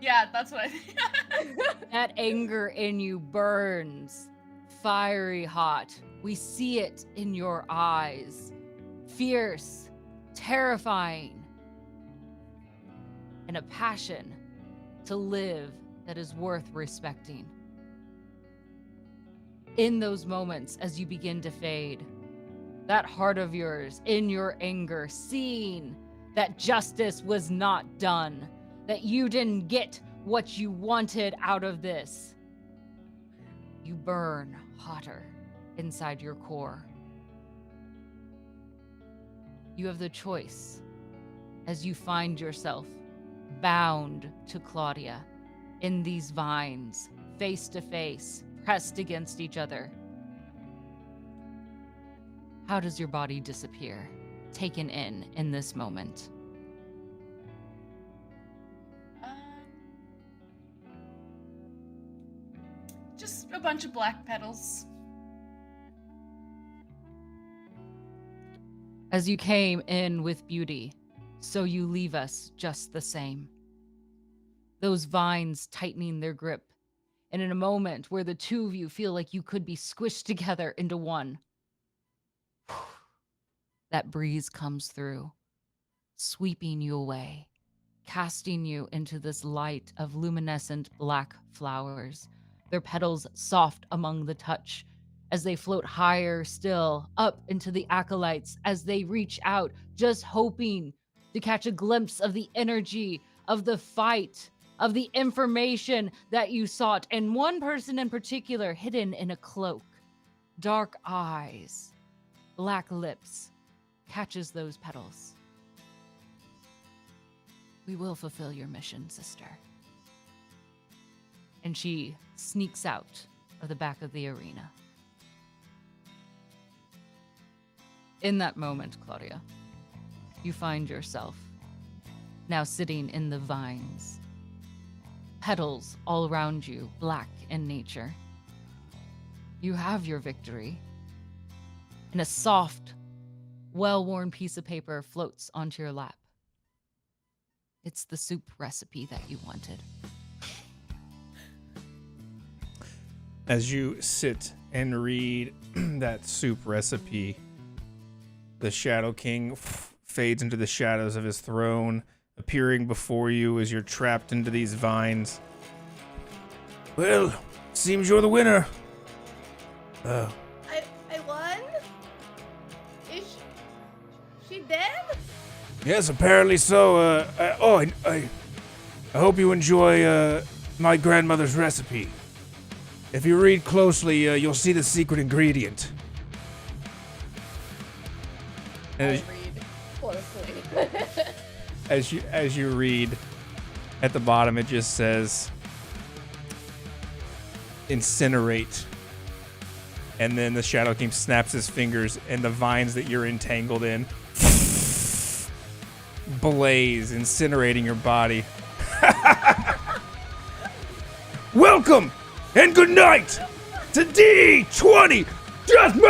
Yeah, that's what I think. That anger in you burns, fiery hot. We see it in your eyes. Fierce, terrifying, and a passion to live that is worth respecting. In those moments, as you begin to fade, that heart of yours, in your anger, seeing that justice was not done, that you didn't get what you wanted out of this, you burn hotter inside your core. You have the choice as you find yourself bound to Claudia in these vines, face to face, pressed against each other. How does your body disappear, taken in this moment? Just a bunch of black petals. As you came in with beauty, so you leave us just the same. Those vines tightening their grip, and in a moment where the two of you feel like you could be squished together into one, that breeze comes through, sweeping you away, casting you into this light of luminescent black flowers, their petals soft among the touch, as they float higher still up into the acolytes as they reach out, just hoping to catch a glimpse of the energy, of the fight, of the information that you sought. And one person in particular, hidden in a cloak, dark eyes, black lips, catches those petals. We will fulfill your mission, sister. And she sneaks out of the back of the arena. In that moment, Claudia, you find yourself now sitting in the vines, petals all around you, black in nature. You have your victory, and a soft, well-worn piece of paper floats onto your lap. It's the soup recipe that you wanted. As you sit and read that soup recipe, the Shadow King fades into the shadows of his throne, appearing before you as you're trapped into these vines. Well, seems you're the winner. I won? Is she dead? Yes, apparently so. I hope you enjoy my grandmother's recipe. If you read closely, you'll see the secret ingredient. And I read closely. as you read, at the bottom it just says incinerate. And then the Shadow King snaps his fingers, and the vines that you're entangled in blaze, incinerating your body. Welcome and good night to D20 Deathmatch!